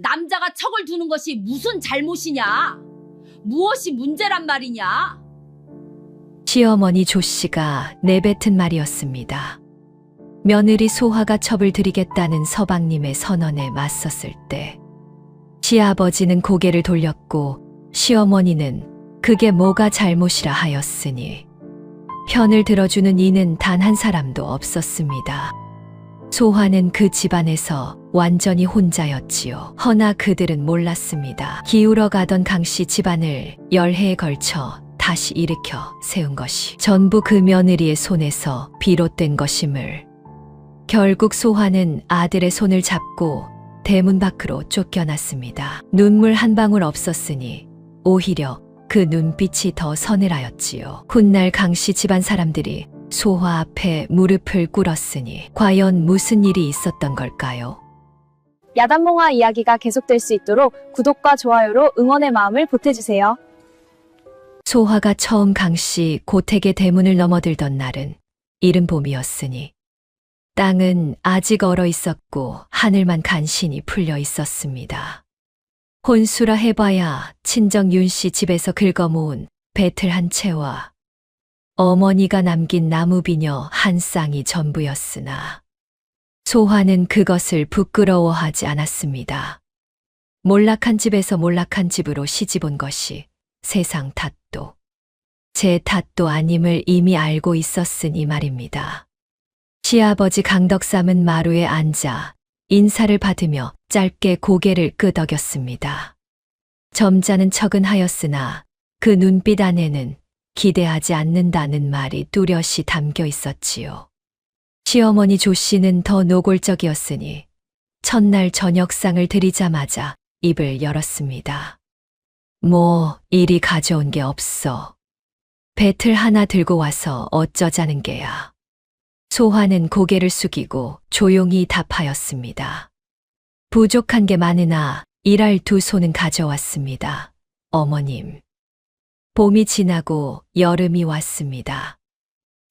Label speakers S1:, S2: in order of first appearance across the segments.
S1: 남자가 척을 두는 것이 무슨 잘못이냐? 무엇이 문제란 말이냐?
S2: 시어머니 조씨가 내뱉은 말이었습니다. 며느리 소화가 첩을 들이겠다는 서방님의 선언에 맞섰을 때 시아버지는 고개를 돌렸고 시어머니는 그게 뭐가 잘못이라 하였으니 편을 들어주는 이는 단 한 사람도 없었습니다. 소화는 그 집안에서 완전히 혼자였지요. 허나 그들은 몰랐습니다. 기울어 가던 강씨 집안을 열해에 걸쳐 다시 일으켜 세운 것이 전부 그 며느리의 손에서 비롯된 것임을. 결국 소화는 아들의 손을 잡고 대문 밖으로 쫓겨났습니다. 눈물 한 방울 없었으니 오히려 그 눈빛이 더 서늘하였지요. 훗날 강씨 집안 사람들이 소화 앞에 무릎을 꿇었으니 과연 무슨 일이 있었던 걸까요?
S3: 야단몽화 이야기가 계속될 수 있도록 구독과 좋아요로 응원의 마음을 보태주세요.
S2: 소화가 처음 강씨 고택의 대문을 넘어들던 날은 이른 봄이었으니 땅은 아직 얼어 있었고 하늘만 간신히 풀려 있었습니다. 혼수라 해봐야 친정 윤씨 집에서 긁어모은 배틀 한 채와 어머니가 남긴 나무비녀 한 쌍이 전부였으나 소화는 그것을 부끄러워하지 않았습니다. 몰락한 집에서 몰락한 집으로 시집온 것이 세상 탓도 제 탓도 아님을 이미 알고 있었으니 말입니다. 시아버지 강덕삼은 마루에 앉아 인사를 받으며 짧게 고개를 끄덕였습니다. 점잖은 척은 하였으나 그 눈빛 안에는 기대하지 않는다는 말이 뚜렷이 담겨 있었지요. 시어머니 조씨는 더 노골적이었으니 첫날 저녁상을 드리자마자 입을 열었습니다. 뭐 이리 가져온 게 없어. 배틀 하나 들고 와서 어쩌자는 게야. 소화는 고개를 숙이고 조용히 답하였습니다. 부족한 게 많으나 일할 두 손은 가져왔습니다. 어머님. 봄이 지나고 여름이 왔습니다.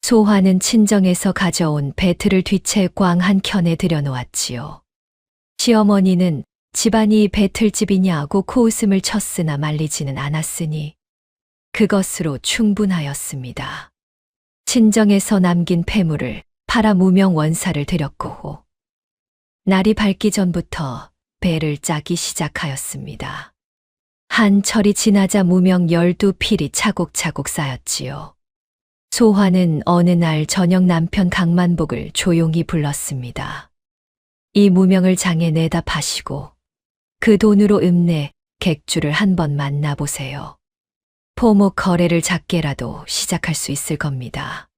S2: 소화는 친정에서 가져온 배틀을 뒤채 꽝 한 켠에 들여놓았지요. 시어머니는 집안이 배틀집이냐고 코웃음을 쳤으나 말리지는 않았으니 그것으로 충분하였습니다. 친정에서 남긴 폐물을 팔아 무명 원사를 드렸고 날이 밝기 전부터 배를 짜기 시작하였습니다. 한철이 지나자 무명 12필이 차곡차곡 쌓였지요. 소화는 어느 날 저녁 남편 강만복을 조용히 불렀습니다. 이 무명을 장에 내다 파시고 그 돈으로 읍내 객주를 한번 만나보세요. 포목 거래를 작게라도 시작할 수 있을 겁니다.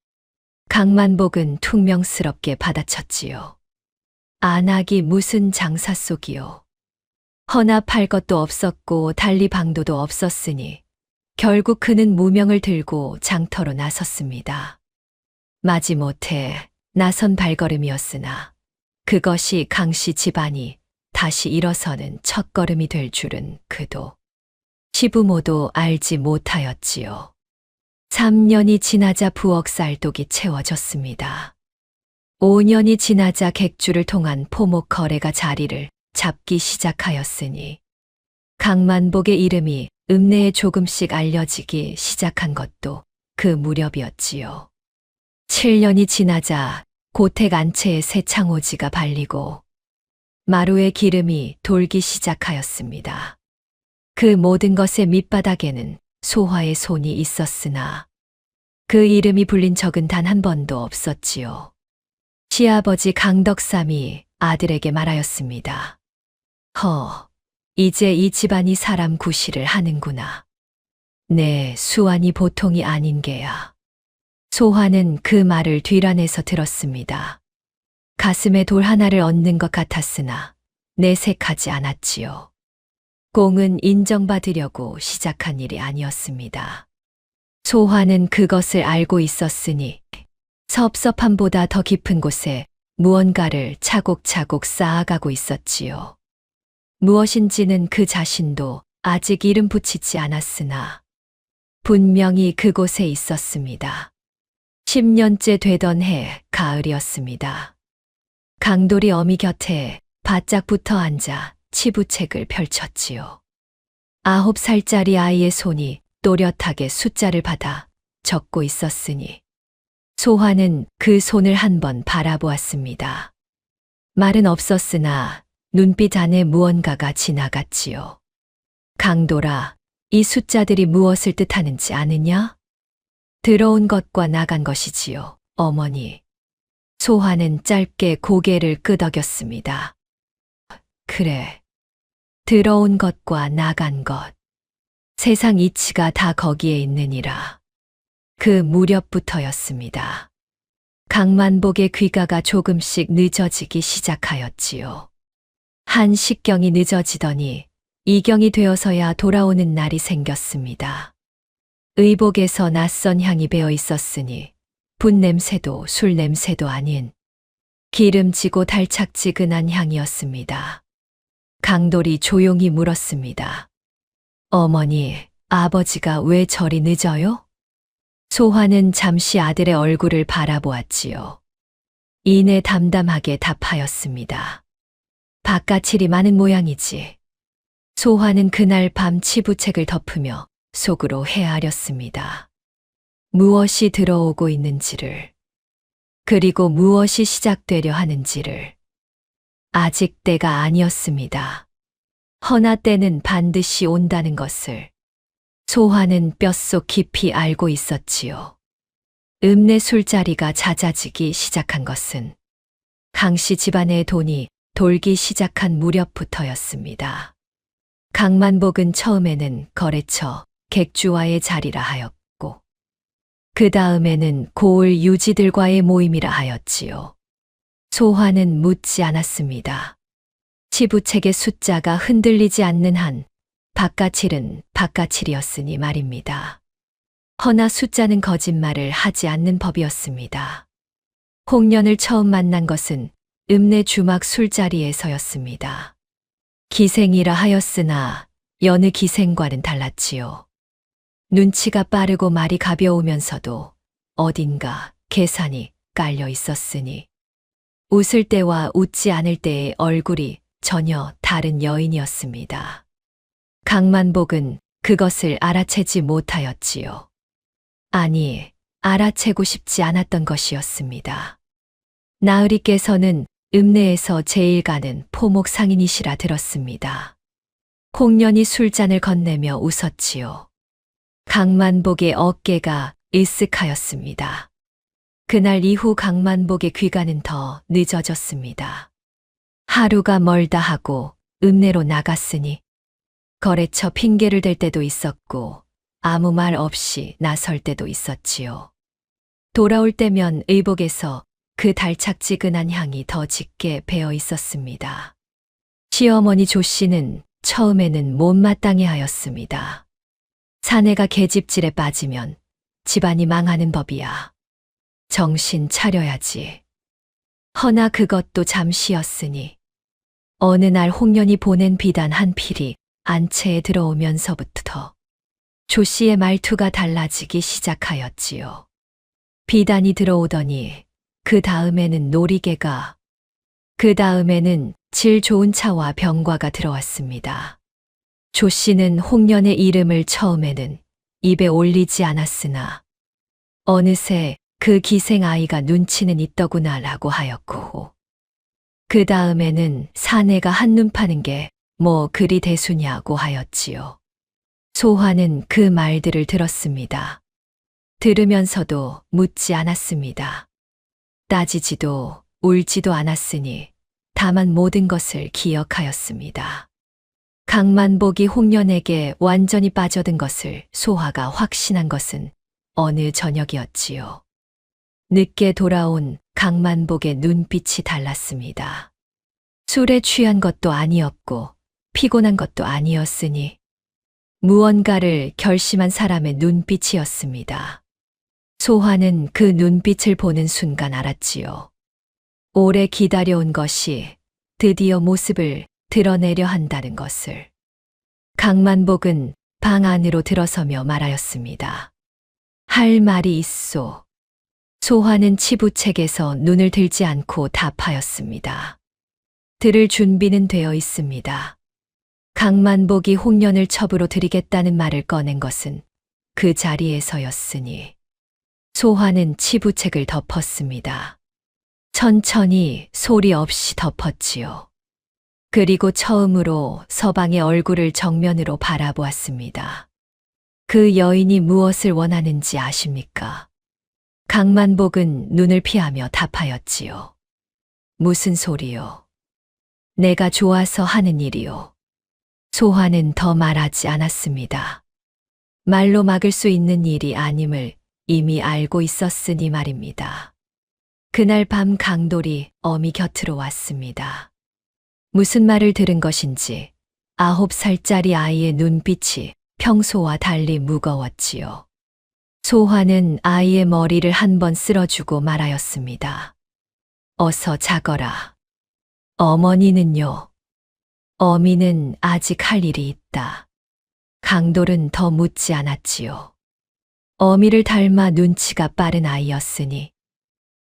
S2: 강만복은 퉁명스럽게 받아쳤지요. 안 하기 무슨 장사 속이요. 허나 팔 것도 없었고 달리 방도도 없었으니 결국 그는 무명을 들고 장터로 나섰습니다. 마지못해 나선 발걸음이었으나 그것이 강씨 집안이 다시 일어서는 첫걸음이 될 줄은 그도 시부모도 알지 못하였지요. 3년이 지나자 부엌 쌀독이 채워졌습니다. 5년이 지나자 객주를 통한 포목 거래가 자리를 잡기 시작하였으니 강만복의 이름이 읍내에 조금씩 알려지기 시작한 것도 그 무렵이었지요. 7년이 지나자 고택 안채에 새 창호지가 발리고 마루의 기름이 돌기 시작하였습니다. 그 모든 것의 밑바닥에는 소화의 손이 있었으나 그 이름이 불린 적은 단 한 번도 없었지요. 시아버지 강덕삼이 아들에게 말하였습니다. 이제 이 집안이 사람 구실을 하는구나. 내 수완이 보통이 아닌 게야. 소화는 그 말을 뒤란에서 들었습니다. 가슴에 돌 하나를 얹는 것 같았으나 내색하지 않았지요. 공은 인정받으려고 시작한 일이 아니었습니다. 소화는 그것을 알고 있었으니 섭섭함보다 더 깊은 곳에 무언가를 차곡차곡 쌓아가고 있었지요. 무엇인지는 그 자신도 아직 이름 붙이지 않았으나 분명히 그곳에 있었습니다. 10년째 되던 해 가을이었습니다. 강돌이 어미 곁에 바짝 붙어 앉아 치부책을 펼쳤지요. 9살짜리 아이의 손이 또렷하게 숫자를 받아 적고 있었으니 소화는 그 손을 한번 바라보았습니다. 말은 없었으나 눈빛 안에 무언가가 지나갔지요. 강돌아, 이 숫자들이 무엇을 뜻하는지 아느냐? 들어온 것과 나간 것이지요, 어머니. 소화는 짧게 고개를 끄덕였습니다. 그래. 들어온 것과 나간 것. 세상 이치가 다 거기에 있느니라. 그 무렵부터였습니다. 강만복의 귀가가 조금씩 늦어지기 시작하였지요. 한 식경이 늦어지더니 이경이 되어서야 돌아오는 날이 생겼습니다. 의복에서 낯선 향이 배어 있었으니 분 냄새도 술 냄새도 아닌 기름지고 달착지근한 향이었습니다. 강돌이 조용히 물었습니다. 어머니, 아버지가 왜 저리 늦어요? 소화는 잠시 아들의 얼굴을 바라보았지요. 이내 담담하게 답하였습니다. 바깥일이 많은 모양이지. 소화는 그날 밤 치부책을 덮으며 속으로 헤아렸습니다. 무엇이 들어오고 있는지를, 그리고 무엇이 시작되려 하는지를. 아직 때가 아니었습니다. 허나 때는 반드시 온다는 것을 소화는 뼛속 깊이 알고 있었지요. 읍내 술자리가 잦아지기 시작한 것은 강씨 집안의 돈이 돌기 시작한 무렵부터였습니다. 강만복은 처음에는 거래처, 객주와의 자리라 하였고, 그 다음에는 고을 유지들과의 모임이라 하였지요. 소화는 묻지 않았습니다. 치부책의 숫자가 흔들리지 않는 한 바깥일은 바깥일이었으니 말입니다. 허나 숫자는 거짓말을 하지 않는 법이었습니다. 홍련을 처음 만난 것은 읍내 주막 술자리에서였습니다. 기생이라 하였으나 여느 기생과는 달랐지요. 눈치가 빠르고 말이 가벼우면서도 어딘가 계산이 깔려 있었으니 웃을 때와 웃지 않을 때의 얼굴이 전혀 다른 여인이었습니다. 강만복은 그것을 알아채지 못하였지요. 아니, 알아채고 싶지 않았던 것이었습니다. 나으리께서는 읍내에서 제일 가는 포목 상인이시라 들었습니다. 홍련이 술잔을 건네며 웃었지요. 강만복의 어깨가 으쓱하였습니다. 그날 이후 강만복의 귀가는 더 늦어졌습니다. 하루가 멀다 하고 읍내로 나갔으니 거래처 핑계를 댈 때도 있었고 아무 말 없이 나설 때도 있었지요. 돌아올 때면 의복에서 그 달착지근한 향이 더 짙게 배어 있었습니다. 시어머니 조 씨는 처음에는 못마땅해 하였습니다. 사내가 계집질에 빠지면 집안이 망하는 법이야. 정신 차려야지. 허나 그것도 잠시였으니 어느 날 홍련이 보낸 비단 한 필이 안채에 들어오면서부터 조 씨의 말투가 달라지기 시작하였지요. 비단이 들어오더니 그 다음에는 놀이개가, 그 다음에는 질 좋은 차와 병과가 들어왔습니다. 조 씨는 홍련의 이름을 처음에는 입에 올리지 않았으나 어느새 그 기생 아이가 눈치는 있더구나라고 하였고, 그 다음에는 사내가 한눈 파는 게 뭐 그리 대수냐고 하였지요. 소화는 그 말들을 들었습니다. 들으면서도 묻지 않았습니다. 따지지도 울지도 않았으니 다만 모든 것을 기억하였습니다. 강만복이 홍련에게 완전히 빠져든 것을 소화가 확신한 것은 어느 저녁이었지요. 늦게 돌아온 강만복의 눈빛이 달랐습니다. 술에 취한 것도 아니었고 피곤한 것도 아니었으니 무언가를 결심한 사람의 눈빛이었습니다. 소화는 그 눈빛을 보는 순간 알았지요. 오래 기다려온 것이 드디어 모습을 드러내려 한다는 것을. 강만복은 방 안으로 들어서며 말하였습니다. 할 말이 있소. 소화는 치부책에서 눈을 들지 않고 답하였습니다. 들을 준비는 되어 있습니다. 강만복이 홍련을 첩으로 들이겠다는 말을 꺼낸 것은 그 자리에서였으니 소화는 치부책을 덮었습니다. 천천히 소리 없이 덮었지요. 그리고 처음으로 서방의 얼굴을 정면으로 바라보았습니다. 그 여인이 무엇을 원하는지 아십니까? 강만복은 눈을 피하며 답하였지요. 무슨 소리요? 내가 좋아서 하는 일이요. 소화는 더 말하지 않았습니다. 말로 막을 수 있는 일이 아님을 이미 알고 있었으니 말입니다. 그날 밤 강돌이 어미 곁으로 왔습니다. 무슨 말을 들은 것인지 9살짜리 아이의 눈빛이 평소와 달리 무거웠지요. 소화는 아이의 머리를 한번 쓸어주고 말하였습니다. 어서 자거라. 어머니는요? 어미는 아직 할 일이 있다. 강돌은 더 묻지 않았지요. 어미를 닮아 눈치가 빠른 아이였으니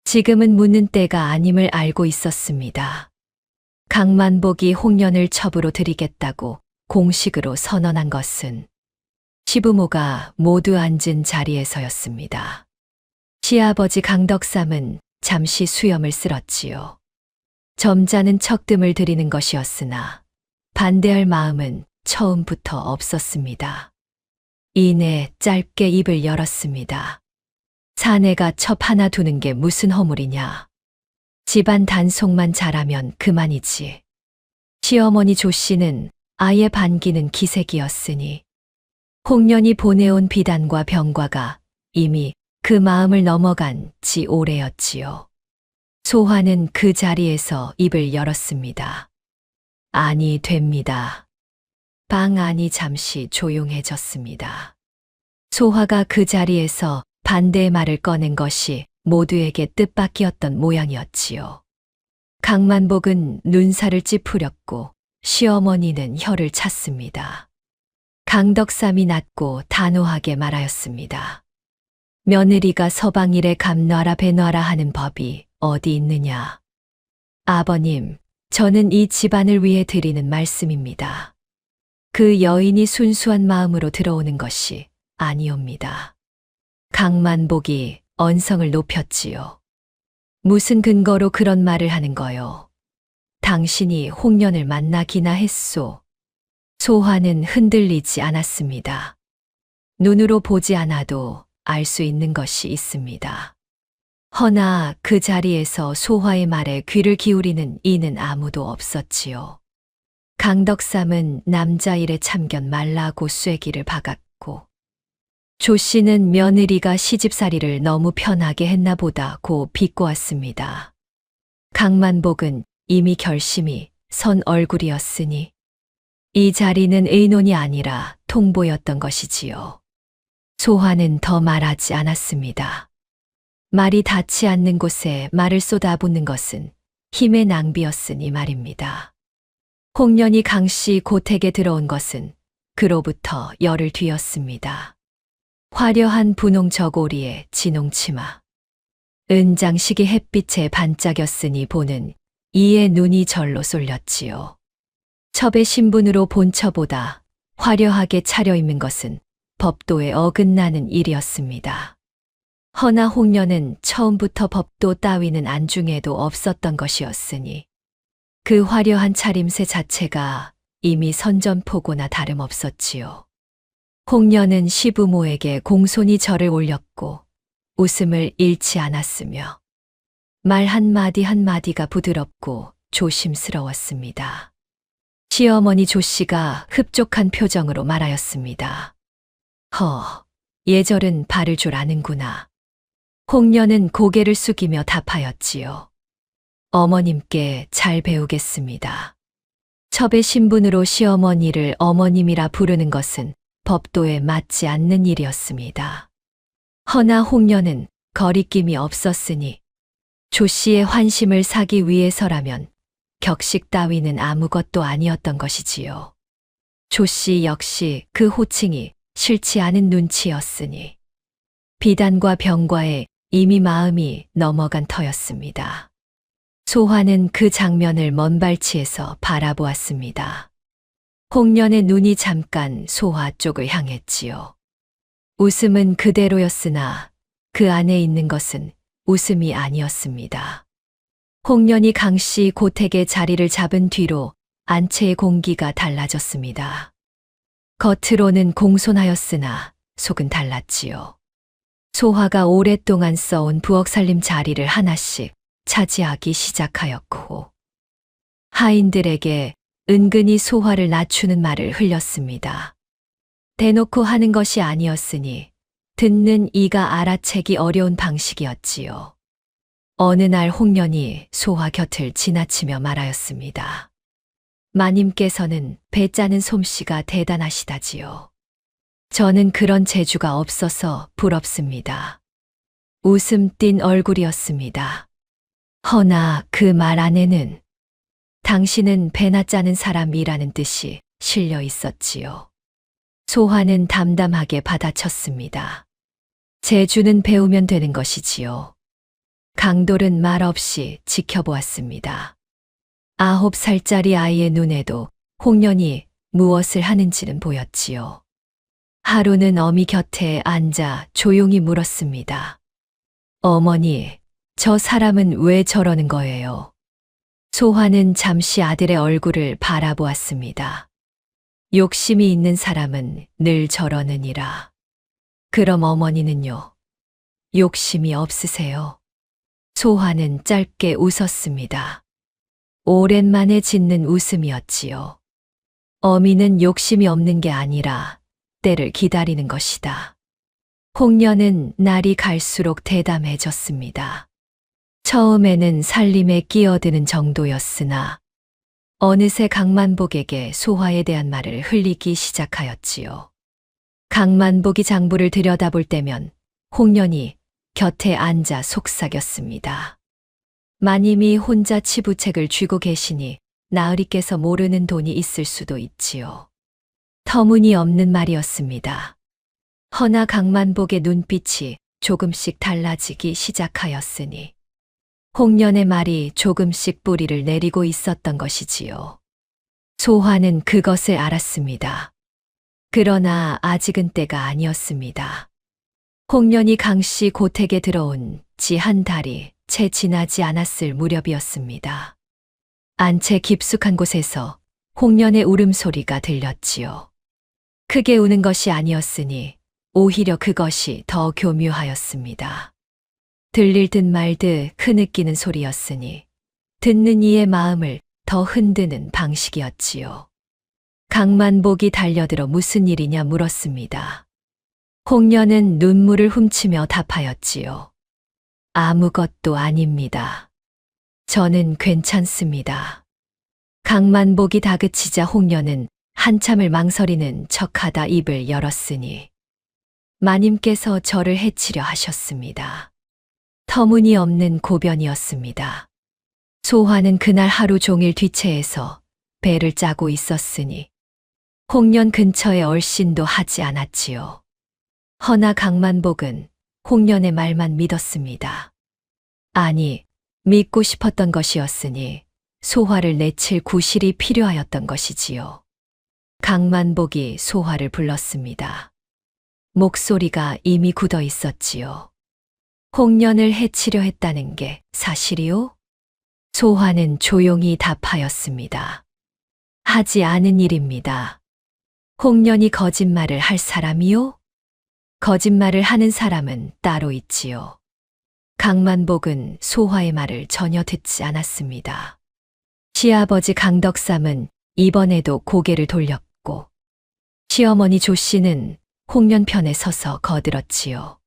S2: 지금은 묻는 때가 아님을 알고 있었습니다. 강만복이 홍련을 첩으로 들이겠다고 공식으로 선언한 것은 시부모가 모두 앉은 자리에서였습니다. 시아버지 강덕삼은 잠시 수염을 쓸었지요. 점잖은 척뜸을 들이는 것이었으나 반대할 마음은 처음부터 없었습니다. 이내 짧게 입을 열었습니다. 사내가 첩 하나 두는 게 무슨 허물이냐. 집안 단속만 잘하면 그만이지. 시어머니 조씨는 아예 반기는 기색이었으니 홍련이 보내온 비단과 병과가 이미 그 마음을 넘어간 지 오래였지요. 소화는 그 자리에서 입을 열었습니다. 아니 됩니다. 방 안이 잠시 조용해졌습니다. 소화가 그 자리에서 반대의 말을 꺼낸 것이 모두에게 뜻밖이었던 모양이었지요. 강만복은 눈살을 찌푸렸고 시어머니는 혀를 찼습니다. 강덕삼이 낮고 단호하게 말하였습니다. 며느리가 서방일에 감놔라 배놔라 하는 법이 어디 있느냐. 아버님, 저는 이 집안을 위해 드리는 말씀입니다. 그 여인이 순수한 마음으로 들어오는 것이 아니옵니다. 강만복이 언성을 높였지요. 무슨 근거로 그런 말을 하는 거요? 당신이 홍련을 만나기나 했소. 소화는 흔들리지 않았습니다. 눈으로 보지 않아도 알 수 있는 것이 있습니다. 허나 그 자리에서 소화의 말에 귀를 기울이는 이는 아무도 없었지요. 강덕삼은 남자일에 참견 말라고 쐐기를 박았고 조 씨는 며느리가 시집살이를 너무 편하게 했나 보다고 비꼬았습니다. 강만복은 이미 결심이 선 얼굴이었으니 이 자리는 의논이 아니라 통보였던 것이지요. 소화는 더 말하지 않았습니다. 말이 닿지 않는 곳에 말을 쏟아붓는 것은 힘의 낭비였으니 말입니다. 홍련이 강씨 고택에 들어온 것은 그로부터 열흘 뒤였습니다. 화려한 분홍 저고리에 진홍치마. 은장식이 햇빛에 반짝였으니 보는 이의 눈이 절로 쏠렸지요. 첩의 신분으로 본 첩보다 화려하게 차려입는 것은 법도에 어긋나는 일이었습니다. 허나 홍련은 처음부터 법도 따위는 안중에도 없었던 것이었으니 그 화려한 차림새 자체가 이미 선전포고나 다름없었지요. 홍련은 시부모에게 공손히 절을 올렸고 웃음을 잃지 않았으며 말 한마디 한마디가 부드럽고 조심스러웠습니다. 시어머니 조씨가 흡족한 표정으로 말하였습니다. 예절은 바를 줄 아는구나. 홍련은 고개를 숙이며 답하였지요. 어머님께 잘 배우겠습니다. 첩의 신분으로 시어머니를 어머님이라 부르는 것은 법도에 맞지 않는 일이었습니다. 허나 홍련은 거리낌이 없었으니 조 씨의 환심을 사기 위해서라면 격식 따위는 아무것도 아니었던 것이지요. 조 씨 역시 그 호칭이 싫지 않은 눈치였으니 비단과 병과에 이미 마음이 넘어간 터였습니다. 소화는 그 장면을 먼 발치에서 바라보았습니다. 홍련의 눈이 잠깐 소화 쪽을 향했지요. 웃음은 그대로였으나 그 안에 있는 것은 웃음이 아니었습니다. 홍련이 강씨 고택의 자리를 잡은 뒤로 안채의 공기가 달라졌습니다. 겉으로는 공손하였으나 속은 달랐지요. 소화가 오랫동안 써온 부엌살림 자리를 하나씩 차지하기 시작하였고, 하인들에게 은근히 소화를 낮추는 말을 흘렸습니다. 대놓고 하는 것이 아니었으니 듣는 이가 알아채기 어려운 방식이었지요. 어느 날 홍련이 소화 곁을 지나치며 말하였습니다. 마님께서는 배 짜는 솜씨가 대단하시다지요. 저는 그런 재주가 없어서 부럽습니다. 웃음 띤 얼굴이었습니다. 허나 그 말 안에는 당신은 배나 짜는 사람이라는 뜻이 실려 있었지요. 소화는 담담하게 받아쳤습니다. 재주는 배우면 되는 것이지요. 강돌은 말없이 지켜보았습니다. 9살짜리 아이의 눈에도 홍련이 무엇을 하는지는 보였지요. 하루는 어미 곁에 앉아 조용히 물었습니다. 어머니, 저 사람은 왜 저러는 거예요? 소화는 잠시 아들의 얼굴을 바라보았습니다. 욕심이 있는 사람은 늘 저러느니라. 그럼 어머니는요? 욕심이 없으세요? 소화는 짧게 웃었습니다. 오랜만에 짓는 웃음이었지요. 어미는 욕심이 없는 게 아니라 때를 기다리는 것이다. 홍련은 날이 갈수록 대담해졌습니다. 처음에는 살림에 끼어드는 정도였으나 어느새 강만복에게 소화에 대한 말을 흘리기 시작하였지요. 강만복이 장부를 들여다볼 때면 홍련이 곁에 앉아 속삭였습니다. 마님이 혼자 치부책을 쥐고 계시니 나으리께서 모르는 돈이 있을 수도 있지요. 터무니없는 말이었습니다. 허나 강만복의 눈빛이 조금씩 달라지기 시작하였으니 홍련의 말이 조금씩 뿌리를 내리고 있었던 것이지요. 소화는 그것을 알았습니다. 그러나 아직은 때가 아니었습니다. 홍련이 강씨 고택에 들어온 지 한 달이 채 지나지 않았을 무렵이었습니다. 안채 깊숙한 곳에서 홍련의 울음소리가 들렸지요. 크게 우는 것이 아니었으니 오히려 그것이 더 교묘하였습니다. 들릴 듯 말 듯 흐느끼는 소리였으니 듣는 이의 마음을 더 흔드는 방식이었지요. 강만복이 달려들어 무슨 일이냐 물었습니다. 홍련은 눈물을 훔치며 답하였지요. 아무것도 아닙니다. 저는 괜찮습니다. 강만복이 다그치자 홍련은 한참을 망설이는 척하다 입을 열었으니 마님께서 저를 해치려 하셨습니다. 터무니없는 고변이었습니다. 소화는 그날 하루 종일 뒤채에서 배를 짜고 있었으니 홍련 근처에 얼씬도 하지 않았지요. 허나 강만복은 홍련의 말만 믿었습니다. 아니, 믿고 싶었던 것이었으니 소화를 내칠 구실이 필요하였던 것이지요. 강만복이 소화를 불렀습니다. 목소리가 이미 굳어 있었지요. 홍련을 해치려 했다는 게 사실이요? 소화는 조용히 답하였습니다. 하지 않은 일입니다. 홍련이 거짓말을 할 사람이요? 거짓말을 하는 사람은 따로 있지요. 강만복은 소화의 말을 전혀 듣지 않았습니다. 시아버지 강덕삼은 이번에도 고개를 돌렸고 시어머니 조씨는 홍련 편에 서서 거들었지요.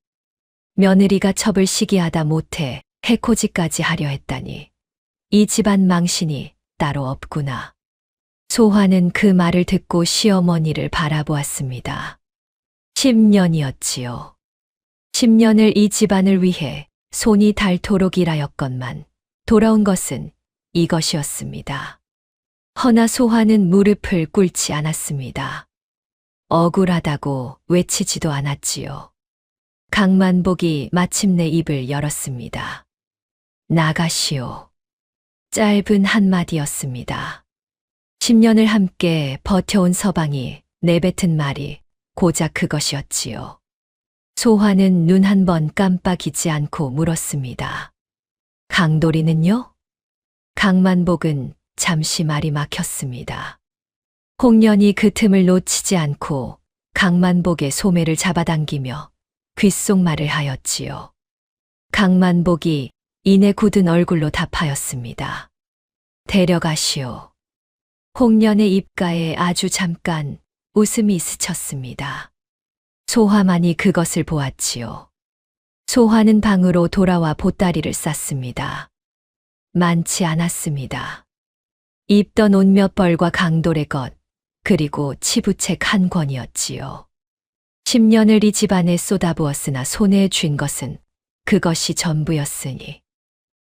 S2: 며느리가 첩을 시기하다 못해 해코지까지 하려 했다니 이 집안 망신이 따로 없구나. 소화는 그 말을 듣고 시어머니를 바라보았습니다. 10년이었지요. 10년을 이 집안을 위해 손이 닳도록 일하였건만 돌아온 것은 이것이었습니다. 허나 소화는 무릎을 꿇지 않았습니다. 억울하다고 외치지도 않았지요. 강만복이 마침내 입을 열었습니다. 나가시오. 짧은 한마디였습니다. 10년을 함께 버텨온 서방이 내뱉은 말이 고작 그것이었지요. 소화는 눈 한 번 깜빡이지 않고 물었습니다. 강돌이는요? 강만복은 잠시 말이 막혔습니다. 홍련이 그 틈을 놓치지 않고 강만복의 소매를 잡아당기며 귓속말을 하였지요. 강만복이 이내 굳은 얼굴로 답하였습니다. 데려가시오. 홍련의 입가에 아주 잠깐 웃음이 스쳤습니다. 소화만이 그것을 보았지요. 소화는 방으로 돌아와 보따리를 쌌습니다. 많지 않았습니다. 입던 옷 몇 벌과 강돌의 것, 그리고 치부책 한 권이었지요. 10년을 이 집안에 쏟아부었으나 손에 쥔 것은 그것이 전부였으니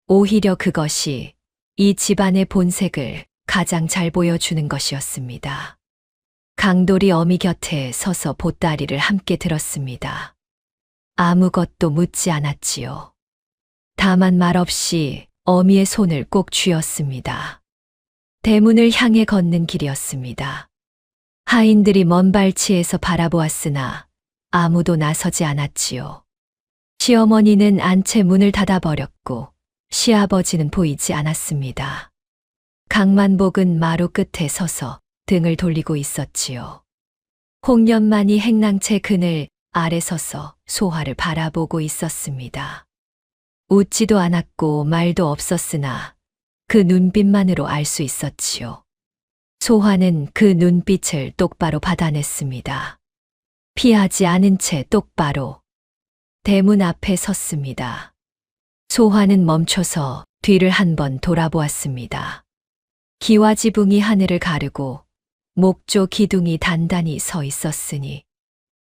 S2: 오히려 그것이 이 집안의 본색을 가장 잘 보여주는 것이었습니다. 강돌이 어미 곁에 서서 보따리를 함께 들었습니다. 아무것도 묻지 않았지요. 다만 말없이 어미의 손을 꼭 쥐었습니다. 대문을 향해 걷는 길이었습니다. 하인들이 먼 발치에서 바라보았으나 아무도 나서지 않았지요. 시어머니는 안채 문을 닫아버렸고 시아버지는 보이지 않았습니다. 강만복은 마루 끝에 서서 등을 돌리고 있었지요. 홍련만이 행랑채 그늘 아래 서서 소화를 바라보고 있었습니다. 웃지도 않았고 말도 없었으나 그 눈빛만으로 알 수 있었지요. 소화는 그 눈빛을 똑바로 받아냈습니다. 피하지 않은 채 똑바로 대문 앞에 섰습니다. 소화는 멈춰서 뒤를 한번 돌아보았습니다. 기와 지붕이 하늘을 가르고 목조 기둥이 단단히 서 있었으니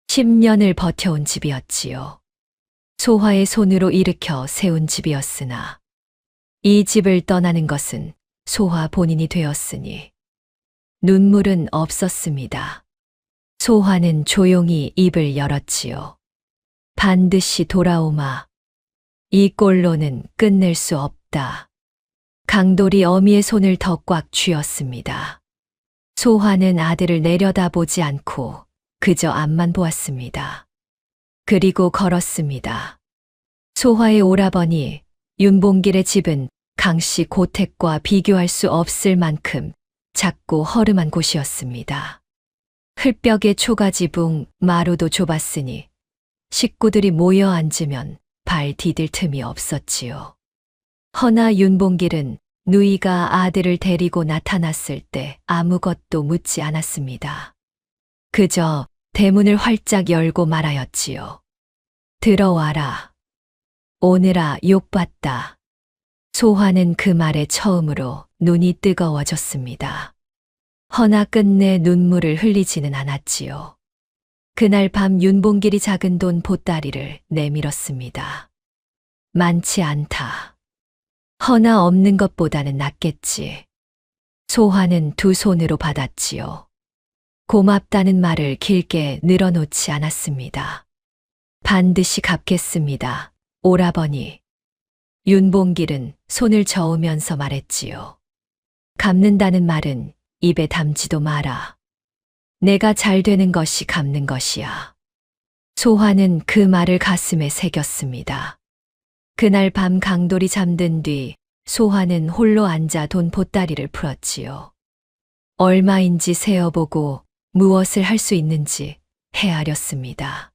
S2: 10년을 버텨온 집이었지요. 소화의 손으로 일으켜 세운 집이었으나 이 집을 떠나는 것은 소화 본인이 되었으니 눈물은 없었습니다. 소화는 조용히 입을 열었지요. 반드시 돌아오마. 이 꼴로는 끝낼 수 없다. 강돌이 어미의 손을 더 꽉 쥐었습니다. 소화는 아들을 내려다보지 않고 그저 앞만 보았습니다. 그리고 걸었습니다. 소화의 오라버니 윤봉길의 집은 강씨 고택과 비교할 수 없을 만큼 작고 허름한 곳이었습니다. 흙벽의 초가지붕, 마루도 좁았으니 식구들이 모여 앉으면 발 디딜 틈이 없었지요. 허나 윤봉길은 누이가 아들을 데리고 나타났을 때 아무것도 묻지 않았습니다. 그저 대문을 활짝 열고 말하였지요. 들어와라. 오느라 욕봤다. 소화는 그 말에 처음으로 눈이 뜨거워졌습니다. 허나 끝내 눈물을 흘리지는 않았지요. 그날 밤 윤봉길이 작은 돈 보따리를 내밀었습니다. 많지 않다. 허나 없는 것보다는 낫겠지. 소화는 두 손으로 받았지요. 고맙다는 말을 길게 늘어놓지 않았습니다. 반드시 갚겠습니다, 오라버니. 윤봉길은 손을 저으면서 말했지요. 갚는다는 말은 입에 담지도 마라. 내가 잘 되는 것이 갚는 것이야. 소화는 그 말을 가슴에 새겼습니다. 그날 밤 강돌이 잠든 뒤 소화는 홀로 앉아 돈 보따리를 풀었지요. 얼마인지 세어보고 무엇을 할 수 있는지 헤아렸습니다.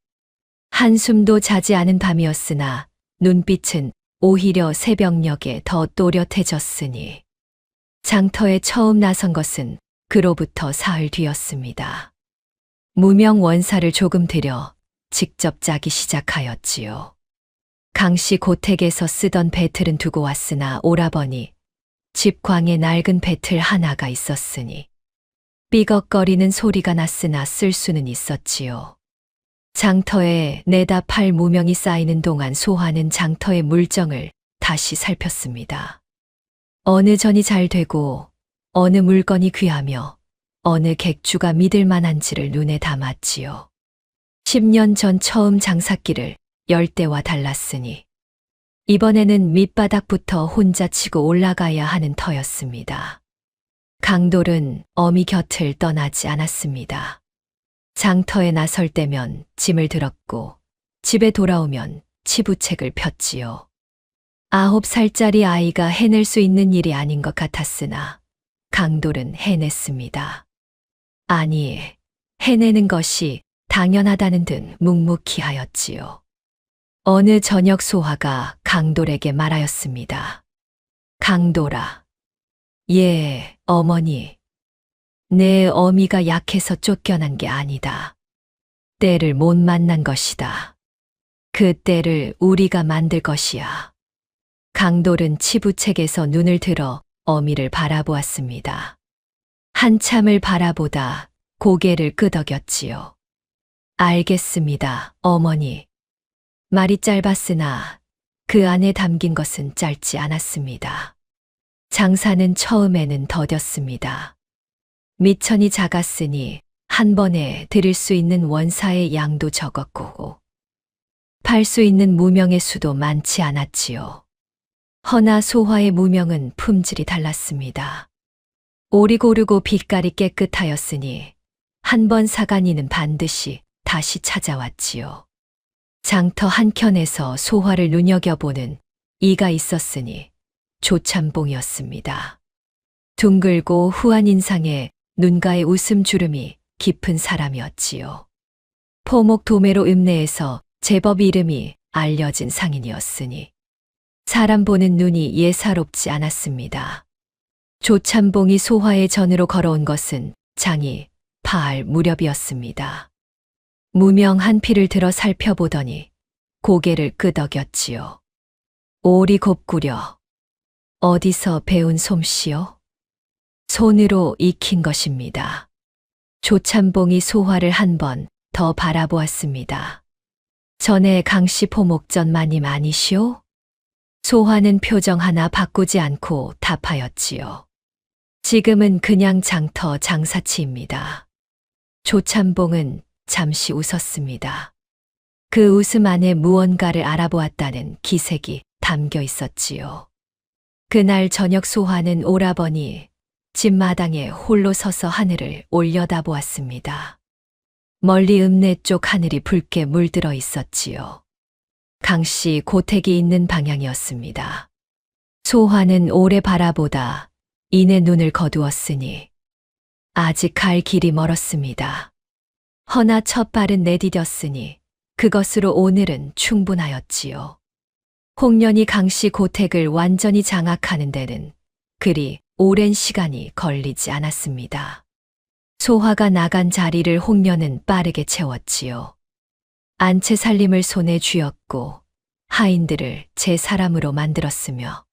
S2: 한숨도 자지 않은 밤이었으나 눈빛은 오히려 새벽녘에 더 또렷해졌으니 장터에 처음 나선 것은 그로부터 사흘 뒤였습니다. 무명 원사를 조금 들여 직접 짜기 시작하였지요. 강씨 고택에서 쓰던 배틀은 두고 왔으나 오라버니 집광에 낡은 배틀 하나가 있었으니 삐걱거리는 소리가 났으나 쓸 수는 있었지요. 장터에 내다 팔 무명이 쌓이는 동안 소화는 장터의 물정을 다시 살폈습니다. 어느 전이 잘 되고 어느 물건이 귀하며 어느 객주가 믿을 만한지를 눈에 담았지요. 10년 전 처음 장사길을 열 때와 달랐으니 이번에는 밑바닥부터 혼자 치고 올라가야 하는 터였습니다. 강돌은 어미 곁을 떠나지 않았습니다. 장터에 나설 때면 짐을 들었고 집에 돌아오면 치부책을 폈지요. 9살짜리 아이가 해낼 수 있는 일이 아닌 것 같았으나 강돌은 해냈습니다. 아니, 해내는 것이 당연하다는 듯 묵묵히 하였지요. 어느 저녁 소화가 강돌에게 말하였습니다. 강돌아. 예, 어머니. 내 어미가 약해서 쫓겨난 게 아니다. 때를 못 만난 것이다. 그 때를 우리가 만들 것이야. 강돌은 치부책에서 눈을 들어 어미를 바라보았습니다. 한참을 바라보다 고개를 끄덕였지요. 알겠습니다, 어머니. 말이 짧았으나 그 안에 담긴 것은 짧지 않았습니다. 장사는 처음에는 더뎠습니다. 미천이 작았으니 한 번에 드릴 수 있는 원사의 양도 적었고 팔 수 있는 무명의 수도 많지 않았지요. 허나 소화의 무명은 품질이 달랐습니다. 오리 고르고 빛깔이 깨끗하였으니 한 번 사간 이는 반드시 다시 찾아왔지요. 장터 한켠에서 소화를 눈여겨보는 이가 있었으니 조참봉이었습니다. 둥글고 후한 인상에 눈가에 웃음 주름이 깊은 사람이었지요. 포목 도매로 읍내에서 제법 이름이 알려진 상인이었으니 사람 보는 눈이 예사롭지 않았습니다. 조참봉이 소화의 전으로 걸어온 것은 장이 파할 무렵이었습니다. 무명한 피를 들어 살펴보더니 고개를 끄덕였지요. 오리 곱구려. 어디서 배운 솜씨요? 손으로 익힌 것입니다. 조참봉이 소화를 한 번 더 바라보았습니다. 전에 강씨 포목전 마님 아니시오? 소화는 표정 하나 바꾸지 않고 답하였지요. 지금은 그냥 장터 장사치입니다. 조참봉은 잠시 웃었습니다. 그 웃음 안에 무언가를 알아보았다는 기색이 담겨 있었지요. 그날 저녁 소화는 오라버니 집마당에 홀로 서서 하늘을 올려다보았습니다. 멀리 읍내 쪽 하늘이 붉게 물들어 있었지요. 강씨 고택이 있는 방향이었습니다. 소화는 오래 바라보다 이내 눈을 거두었으니 아직 갈 길이 멀었습니다. 허나 첫 발은 내디뎠으니 그것으로 오늘은 충분하였지요. 홍련이 강씨 고택을 완전히 장악하는 데는 그리 오랜 시간이 걸리지 않았습니다. 소화가 나간 자리를 홍련은 빠르게 채웠지요. 안채 살림을 손에 쥐었고 하인들을 제 사람으로 만들었으며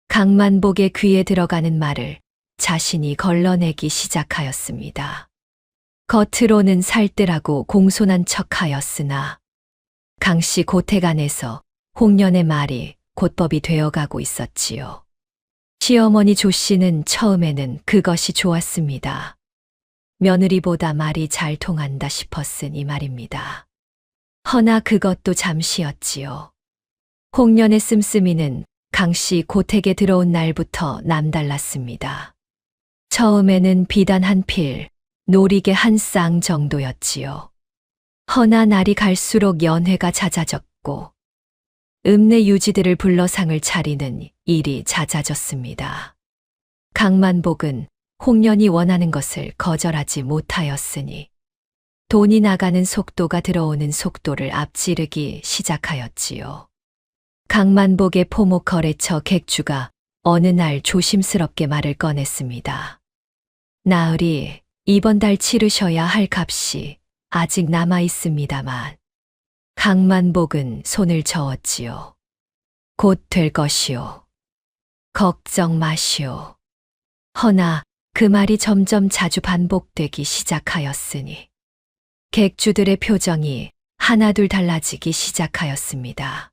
S2: 강만복의 귀에 들어가는 말을 자신이 걸러내기 시작하였습니다. 겉으로는 살뜰하고 공손한 척하였으나 강씨 고택 안에서 홍련의 말이 곧법이 되어가고 있었지요. 시어머니 조씨는 처음에는 그것이 좋았습니다. 며느리보다 말이 잘 통한다 싶었으니 말입니다. 허나 그것도 잠시였지요. 홍련의 씀씀이는 강씨 고택에 들어온 날부터 남달랐습니다. 처음에는 비단 한 필, 노리개 한 쌍 정도였지요. 허나 날이 갈수록 연회가 잦아졌고 읍내 유지들을 불러 상을 차리는 일이 잦아졌습니다. 강만복은 홍련이 원하는 것을 거절하지 못하였으니 돈이 나가는 속도가 들어오는 속도를 앞지르기 시작하였지요. 강만복의 포목 거래처 객주가 어느 날 조심스럽게 말을 꺼냈습니다. 나으리, 이번 달 치르셔야 할 값이 아직 남아 있습니다만. 강만복은 손을 저었지요. 곧 될 것이오. 걱정 마시오. 허나 그 말이 점점 자주 반복되기 시작하였으니 객주들의 표정이 하나둘 달라지기 시작하였습니다.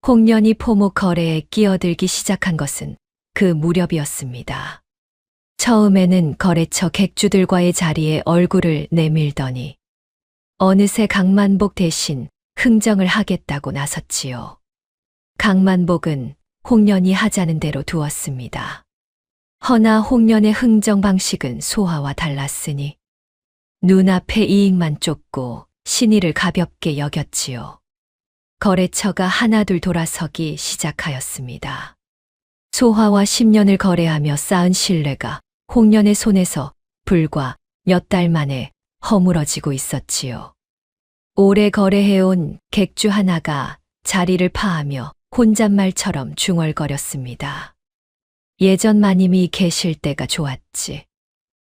S2: 홍련이 포목 거래에 끼어들기 시작한 것은 그 무렵이었습니다. 처음에는 거래처 객주들과의 자리에 얼굴을 내밀더니 어느새 강만복 대신 흥정을 하겠다고 나섰지요. 강만복은 홍련이 하자는 대로 두었습니다. 허나 홍련의 흥정 방식은 소화와 달랐으니 눈앞의 이익만 쫓고 신의를 가볍게 여겼지요. 거래처가 하나둘 돌아서기 시작하였습니다. 소화와 10년을 거래하며 쌓은 신뢰가 홍련의 손에서 불과 몇 달 만에 허물어지고 있었지요. 오래 거래해온 객주 하나가 자리를 파하며 혼잣말처럼 중얼거렸습니다. 예전 마님이 계실 때가 좋았지.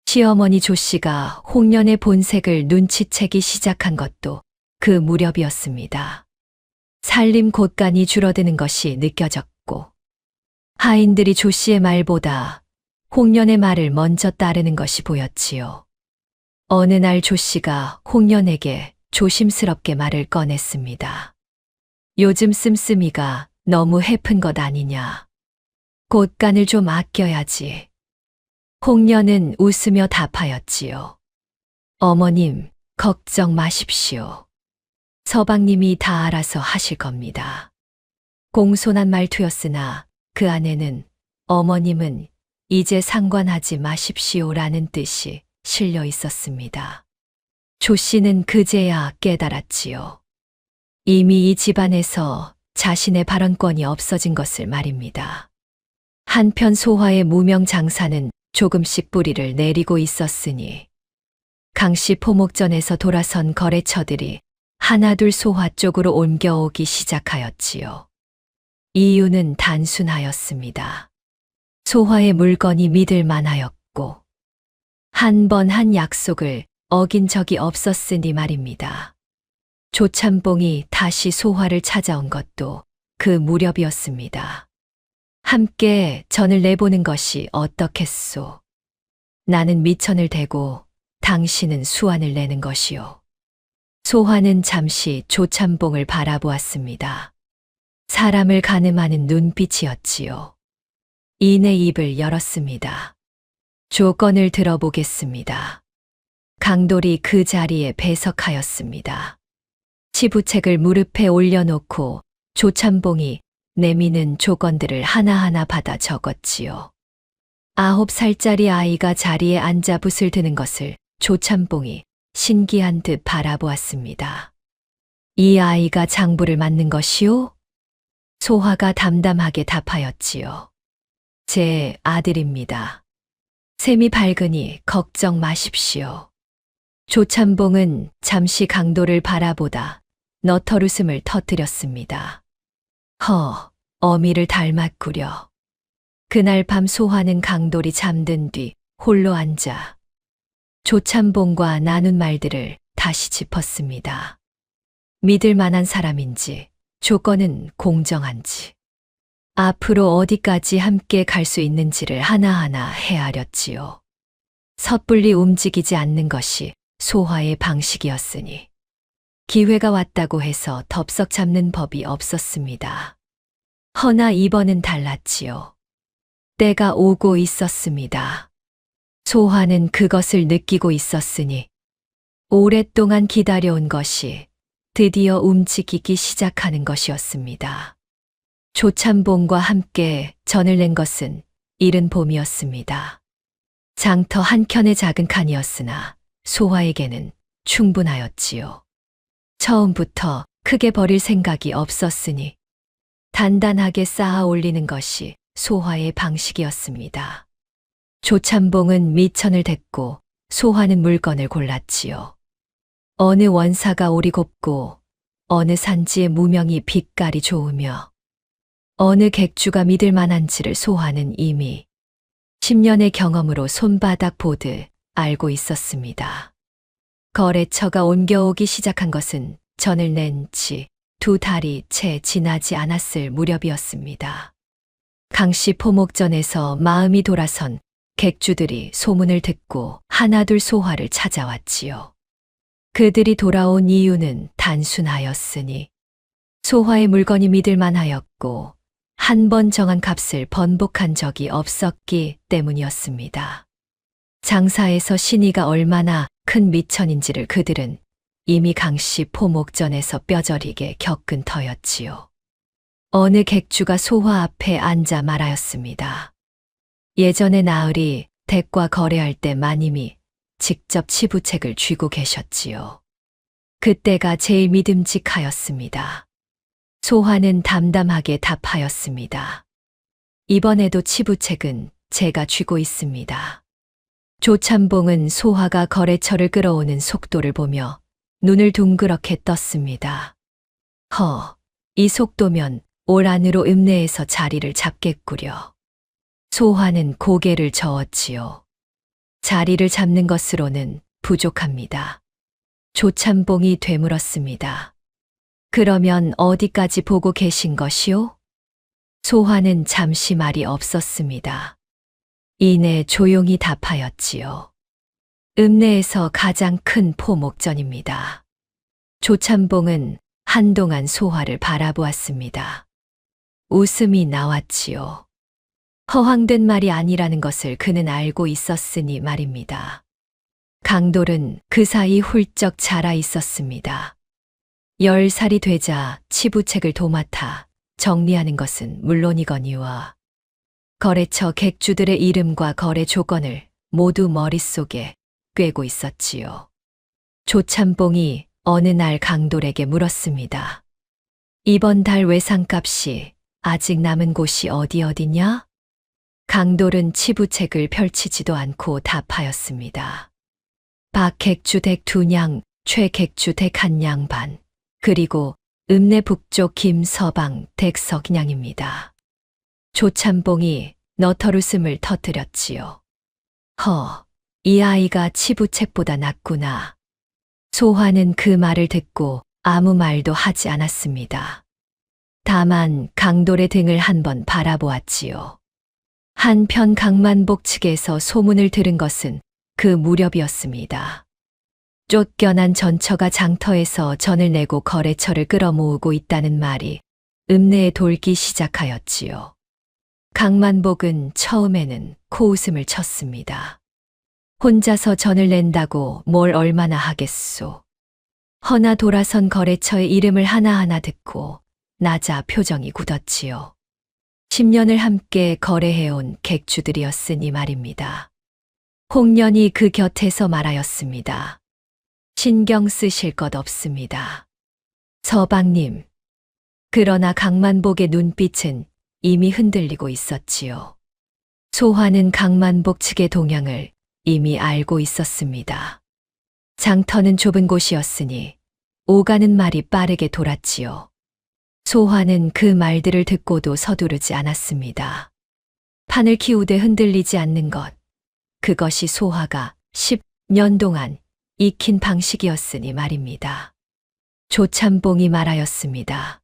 S2: 시어머니 조 씨가 홍련의 본색을 눈치채기 시작한 것도 그 무렵이었습니다. 살림 곳간이 줄어드는 것이 느껴졌고 하인들이 조 씨의 말보다 홍련의 말을 먼저 따르는 것이 보였지요. 어느 날 조 씨가 홍련에게 조심스럽게 말을 꺼냈습니다. 요즘 씀씀이가 너무 해픈 것 아니냐. 곳간을 좀 아껴야지. 홍련은 웃으며 답하였지요. 어머님, 걱정 마십시오. 서방님이 다 알아서 하실 겁니다. 공손한 말투였으나 그 안에는 어머님은 이제 상관하지 마십시오라는 뜻이 실려 있었습니다. 조 씨는 그제야 깨달았지요. 이미 이 집안에서 자신의 발언권이 없어진 것을 말입니다. 한편 소화의 무명 장사는 조금씩 뿌리를 내리고 있었으니 강씨 포목전에서 돌아선 거래처들이 하나둘 소화 쪽으로 옮겨오기 시작하였지요. 이유는 단순하였습니다. 소화의 물건이 믿을 만하였고 한 번 한 약속을 어긴 적이 없었으니 말입니다. 조참봉이 다시 소화를 찾아온 것도 그 무렵이었습니다. 함께 전을 내보는 것이 어떻겠소? 나는 미천을 대고 당신은 수완을 내는 것이요. 소화는 잠시 조참봉을 바라보았습니다. 사람을 가늠하는 눈빛이었지요. 이내 입을 열었습니다. 조건을 들어보겠습니다. 강돌이 그 자리에 배석하였습니다. 치부책을 무릎에 올려놓고 조참봉이 내미는 조건들을 하나하나 받아 적었지요. 9살짜리 아이가 자리에 앉아 붓을 드는 것을 조참봉이 신기한 듯 바라보았습니다. 이 아이가 장부를 맡는 것이요? 소화가 담담하게 답하였지요. 제 아들입니다. 셈이 밝으니 걱정 마십시오. 조참봉은 잠시 강도를 바라보다 너털웃음을 터뜨렸습니다. 어미를 닮았구려. 그날 밤 소화는 강돌이 잠든 뒤 홀로 앉아 조참봉과 나눈 말들을 다시 짚었습니다. 믿을 만한 사람인지, 조건은 공정한지, 앞으로 어디까지 함께 갈 수 있는지를 하나하나 헤아렸지요. 섣불리 움직이지 않는 것이 소화의 방식이었으니 기회가 왔다고 해서 덥석 잡는 법이 없었습니다. 허나 이번은 달랐지요. 때가 오고 있었습니다. 소화는 그것을 느끼고 있었으니 오랫동안 기다려온 것이 드디어 움직이기 시작하는 것이었습니다. 조참봉과 함께 전을 낸 것은 이른 봄이었습니다. 장터 한 켠의 작은 칸이었으나 소화에게는 충분하였지요. 처음부터 크게 버릴 생각이 없었으니 단단하게 쌓아 올리는 것이 소화의 방식이었습니다. 조참봉은 미천을 댔고 소화는 물건을 골랐지요. 어느 원사가 오리 곱고 어느 산지의 무명이 빛깔이 좋으며 어느 객주가 믿을 만한지를 소화는 이미 10년의 경험으로 손바닥 보듯 알고 있었습니다. 거래처가 옮겨오기 시작한 것은 전을 낸 지 2달이 채 지나지 않았을 무렵이었습니다. 강씨 포목전에서 마음이 돌아선 객주들이 소문을 듣고 하나둘 소화를 찾아왔지요. 그들이 돌아온 이유는 단순하였으니 소화의 물건이 믿을 만하였고 한 번 정한 값을 번복한 적이 없었기 때문이었습니다. 장사에서 신의가 얼마나 큰 미천인지를 그들은 이미 강씨 포목전에서 뼈저리게 겪은 터였지요. 어느 객주가 소화 앞에 앉아 말하였습니다. 예전에 나으리 댁과 거래할 때 마님이 직접 치부책을 쥐고 계셨지요. 그때가 제일 믿음직하였습니다. 소화는 담담하게 답하였습니다. 이번에도 치부책은 제가 쥐고 있습니다. 조참봉은 소화가 거래처를 끌어오는 속도를 보며 눈을 둥그렇게 떴습니다. 이 속도면 올 안으로 읍내에서 자리를 잡겠구려. 소화는 고개를 저었지요. 자리를 잡는 것으로는 부족합니다. 조참봉이 되물었습니다. 그러면 어디까지 보고 계신 것이오? 소화는 잠시 말이 없었습니다. 이내 조용히 답하였지요. 읍내에서 가장 큰 포목전입니다. 조참봉은 한동안 소화를 바라보았습니다. 웃음이 나왔지요. 허황된 말이 아니라는 것을 그는 알고 있었으니 말입니다. 강돌은 그 사이 훌쩍 자라 있었습니다. 10살이 되자 치부책을 도맡아 정리하는 것은 물론이거니와 거래처 객주들의 이름과 거래 조건을 모두 머릿속에 꿰고 있었지요. 조참봉이 어느 날 강돌에게 물었습니다. 이번 달 외상값이 아직 남은 곳이 어디냐? 강돌은 치부책을 펼치지도 않고 답하였습니다. 박객주 댁 2냥, 최객주 댁 1냥 반, 그리고 읍내 북쪽 김서방 댁 석냥입니다. 조참봉이 너털웃음을 터뜨렸지요. 이 아이가 치부책보다 낫구나. 소화는 그 말을 듣고 아무 말도 하지 않았습니다. 다만 강돌의 등을 한번 바라보았지요. 한편 강만복 측에서 소문을 들은 것은 그 무렵이었습니다. 쫓겨난 전처가 장터에서 전을 내고 거래처를 끌어모으고 있다는 말이 읍내에 돌기 시작하였지요. 강만복은 처음에는 코웃음을 쳤습니다. 혼자서 전을 낸다고 뭘 얼마나 하겠소. 허나 돌아선 거래처의 이름을 하나하나 듣고 나자 표정이 굳었지요. 10년을 함께 거래해온 객주들이었으니 말입니다. 홍련이 그 곁에서 말하였습니다. 신경 쓰실 것 없습니다. 서방님. 그러나 강만복의 눈빛은 이미 흔들리고 있었지요. 소화는 강만복 측의 동향을 이미 알고 있었습니다. 장터는 좁은 곳이었으니 오가는 말이 빠르게 돌았지요. 소화는 그 말들을 듣고도 서두르지 않았습니다. 판을 키우되 흔들리지 않는 것, 그것이 소화가 10년 동안 익힌 방식이었으니 말입니다. 조참봉이 말하였습니다.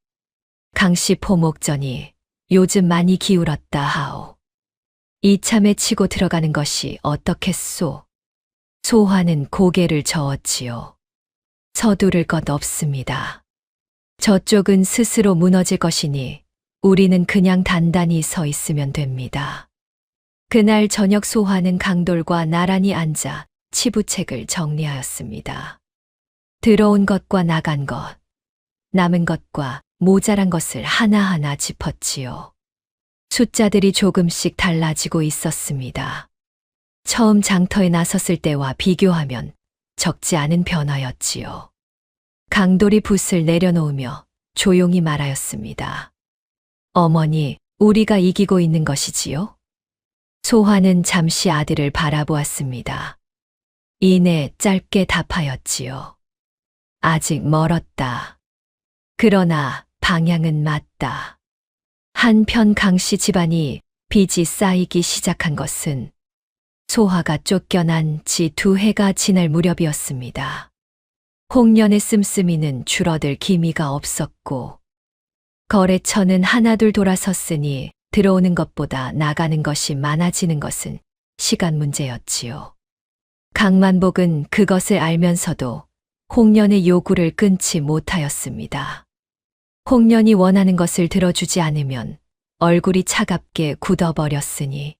S2: 강씨 포목전이 요즘 많이 기울었다 하오. 이참에 치고 들어가는 것이 어떻겠소? 소화는 고개를 저었지요. 서두를 것 없습니다. 저쪽은 스스로 무너질 것이니 우리는 그냥 단단히 서 있으면 됩니다. 그날 저녁 소화는 강돌과 나란히 앉아 치부책을 정리하였습니다. 들어온 것과 나간 것, 남은 것과 모자란 것을 하나하나 짚었지요. 숫자들이 조금씩 달라지고 있었습니다. 처음 장터에 나섰을 때와 비교하면 적지 않은 변화였지요. 강돌이 붓을 내려놓으며 조용히 말하였습니다. 어머니, 우리가 이기고 있는 것이지요? 소화는 잠시 아들을 바라보았습니다. 이내 짧게 답하였지요. 아직 멀었다. 그러나 방향은 맞다. 한편 강씨 집안이 빚이 쌓이기 시작한 것은 소화가 쫓겨난 지 2해가 지날 무렵이었습니다. 홍련의 씀씀이는 줄어들 기미가 없었고 거래처는 하나둘 돌아섰으니 들어오는 것보다 나가는 것이 많아지는 것은 시간 문제였지요. 강만복은 그것을 알면서도 홍련의 요구를 끊지 못하였습니다. 홍련이 원하는 것을 들어주지 않으면 얼굴이 차갑게 굳어버렸으니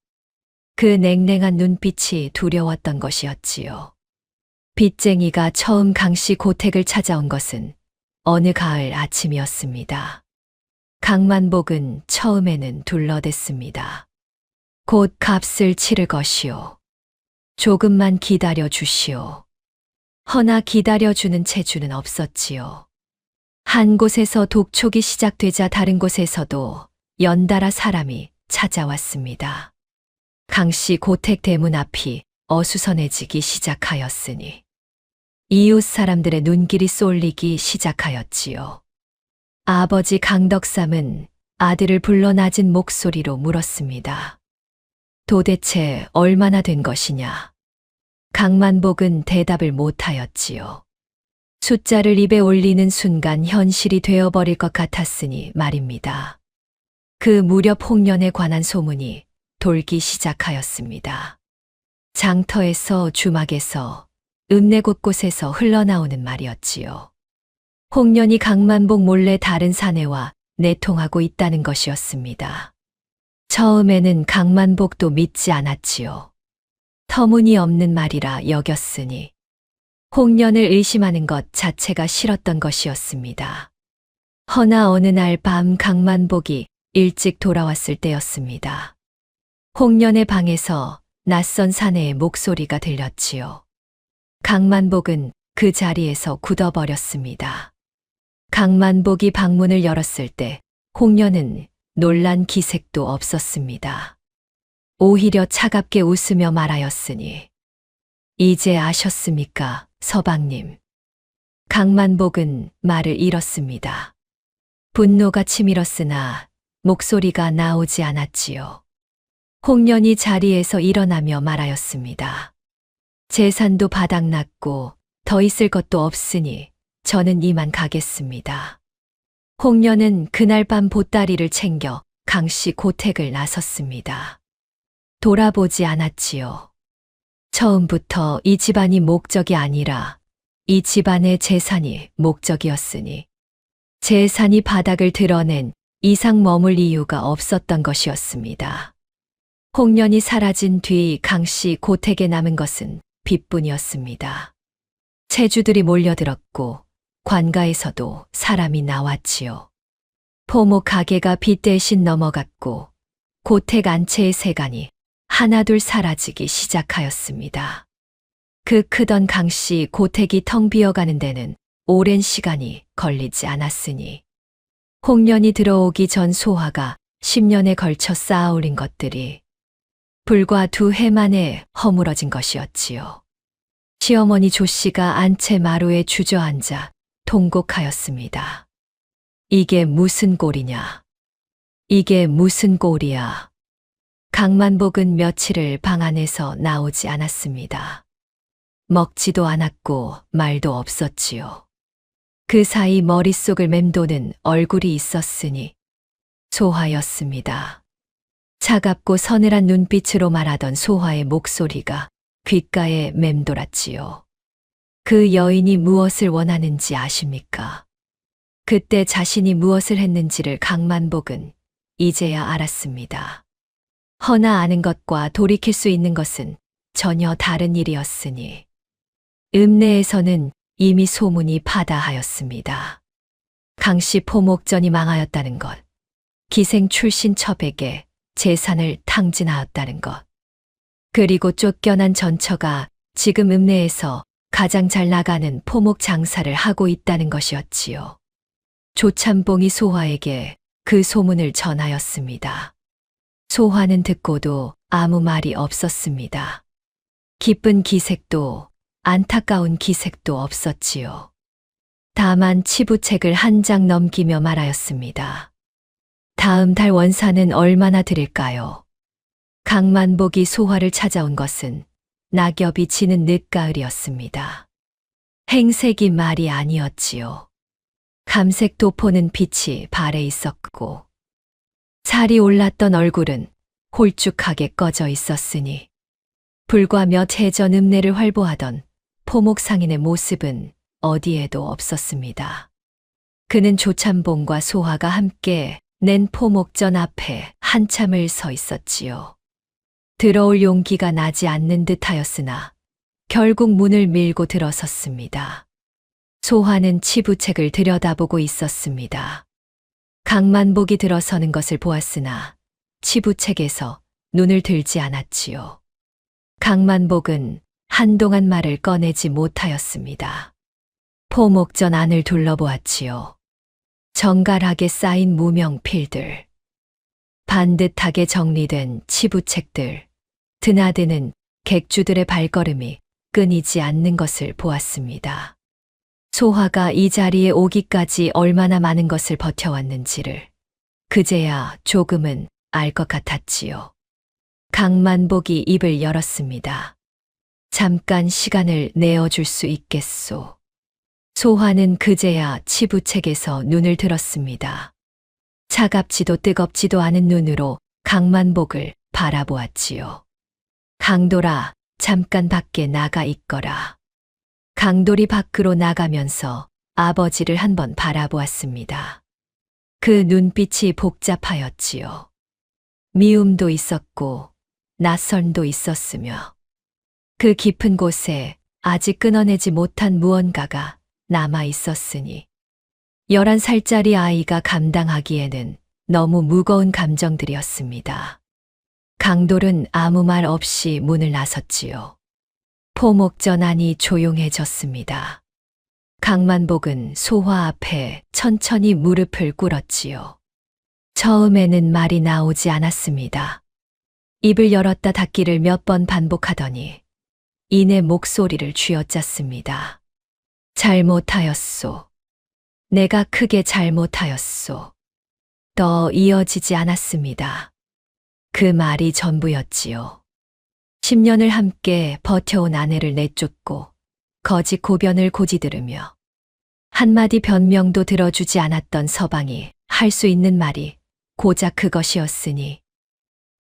S2: 그 냉랭한 눈빛이 두려웠던 것이었지요. 빚쟁이가 처음 강씨 고택을 찾아온 것은 어느 가을 아침이었습니다. 강만복은 처음에는 둘러댔습니다. 곧 값을 치를 것이오. 조금만 기다려 주시오. 허나 기다려주는 재주는 없었지요. 한 곳에서 독촉이 시작되자 다른 곳에서도 연달아 사람이 찾아왔습니다. 강씨 고택 대문 앞이 어수선해지기 시작하였으니 이웃 사람들의 눈길이 쏠리기 시작하였지요. 아버지 강덕삼은 아들을 불러 낮은 목소리로 물었습니다. 도대체 얼마나 된 것이냐? 강만복은 대답을 못하였지요. 숫자를 입에 올리는 순간 현실이 되어버릴 것 같았으니 말입니다. 그 무렵 홍련에 관한 소문이 돌기 시작하였습니다. 장터에서 주막에서 읍내 곳곳에서 흘러나오는 말이었지요. 홍련이 강만복 몰래 다른 사내와 내통하고 있다는 것이었습니다. 처음에는 강만복도 믿지 않았지요. 터무니없는 말이라 여겼으니 홍련을 의심하는 것 자체가 싫었던 것이었습니다. 허나 어느 날 밤 강만복이 일찍 돌아왔을 때였습니다. 홍련의 방에서 낯선 사내의 목소리가 들렸지요. 강만복은 그 자리에서 굳어버렸습니다. 강만복이 방문을 열었을 때 홍련은 놀란 기색도 없었습니다. 오히려 차갑게 웃으며 말하였으니 이제 아셨습니까, 서방님? 강만복은 말을 잃었습니다. 분노가 치밀었으나 목소리가 나오지 않았지요. 홍련이 자리에서 일어나며 말하였습니다. 재산도 바닥났고 더 있을 것도 없으니 저는 이만 가겠습니다. 홍련은 그날 밤 보따리를 챙겨 강씨 고택을 나섰습니다. 돌아보지 않았지요. 처음부터 이 집안이 목적이 아니라 이 집안의 재산이 목적이었으니 재산이 바닥을 드러낸 이상 머물 이유가 없었던 것이었습니다. 홍련이 사라진 뒤 강씨 고택에 남은 것은 빚뿐이었습니다. 채주들이 몰려들었고 관가에서도 사람이 나왔지요. 포목 가게가 빚 대신 넘어갔고 고택 안채의 세간이 하나둘 사라지기 시작하였습니다. 그 크던 강씨 고택이 텅 비어가는 데는 오랜 시간이 걸리지 않았으니 홍련이 들어오기 전 소화가 10년에 걸쳐 쌓아올린 것들이 불과 2해 만에 허물어진 것이었지요. 시어머니 조씨가 안채 마루에 주저앉아 통곡하였습니다. 이게 무슨 꼴이냐? 이게 무슨 꼴이야? 강만복은 며칠을 방 안에서 나오지 않았습니다. 먹지도 않았고 말도 없었지요. 그 사이 머릿속을 맴도는 얼굴이 있었으니 소화였습니다. 차갑고 서늘한 눈빛으로 말하던 소화의 목소리가 귓가에 맴돌았지요. 그 여인이 무엇을 원하는지 아십니까? 그때 자신이 무엇을 했는지를 강만복은 이제야 알았습니다. 허나 아는 것과 돌이킬 수 있는 것은 전혀 다른 일이었으니 읍내에서는 이미 소문이 파다하였습니다. 강씨 포목전이 망하였다는 것, 기생 출신 첩에게 재산을 탕진하였다는 것, 그리고 쫓겨난 전처가 지금 읍내에서 가장 잘 나가는 포목 장사를 하고 있다는 것이었지요. 조참봉이 소화에게 그 소문을 전하였습니다. 소화는 듣고도 아무 말이 없었습니다. 기쁜 기색도 안타까운 기색도 없었지요. 다만 치부책을 한 장 넘기며 말하였습니다. 다음 달 원사는 얼마나 드릴까요? 강만복이 소화를 찾아온 것은 낙엽이 지는 늦가을이었습니다. 행색이 말이 아니었지요. 감색 도포는 빛이 발에 있었고 살이 올랐던 얼굴은 홀쭉하게 꺼져 있었으니 불과 몇 해 전 읍내를 활보하던 포목상인의 모습은 어디에도 없었습니다. 그는 조참봉과 소화가 함께 낸 포목전 앞에 한참을 서 있었지요. 들어올 용기가 나지 않는 듯하였으나 결국 문을 밀고 들어섰습니다. 소화는 치부책을 들여다보고 있었습니다. 강만복이 들어서는 것을 보았으나 치부책에서 눈을 들지 않았지요. 강만복은 한동안 말을 꺼내지 못하였습니다. 포목전 안을 둘러보았지요. 정갈하게 쌓인 무명필들, 반듯하게 정리된 치부책들, 드나드는 객주들의 발걸음이 끊이지 않는 것을 보았습니다. 소화가 이 자리에 오기까지 얼마나 많은 것을 버텨왔는지를 그제야 조금은 알 것 같았지요. 강만복이 입을 열었습니다. 잠깐 시간을 내어줄 수 있겠소. 소화는 그제야 치부책에서 눈을 들었습니다. 차갑지도 뜨겁지도 않은 눈으로 강만복을 바라보았지요. 강돌아, 잠깐 밖에 나가 있거라. 강돌이 밖으로 나가면서 아버지를 한번 바라보았습니다. 그 눈빛이 복잡하였지요. 미움도 있었고 낯선도 있었으며 그 깊은 곳에 아직 끊어내지 못한 무언가가 남아 있었으니 11살짜리 아이가 감당하기에는 너무 무거운 감정들이었습니다. 강돌은 아무 말 없이 문을 나섰지요. 포목전 안이 조용해졌습니다. 강만복은 소화 앞에 천천히 무릎을 꿇었지요. 처음에는 말이 나오지 않았습니다. 입을 열었다 닫기를 몇 번 반복하더니 이내 목소리를 쥐어짰습니다. 잘못하였소. 내가 크게 잘못하였소. 더 이어지지 않았습니다. 그 말이 전부였지요. 10년을 함께 버텨온 아내를 내쫓고 거짓 고변을 고지들으며 한마디 변명도 들어주지 않았던 서방이 할 수 있는 말이 고작 그것이었으니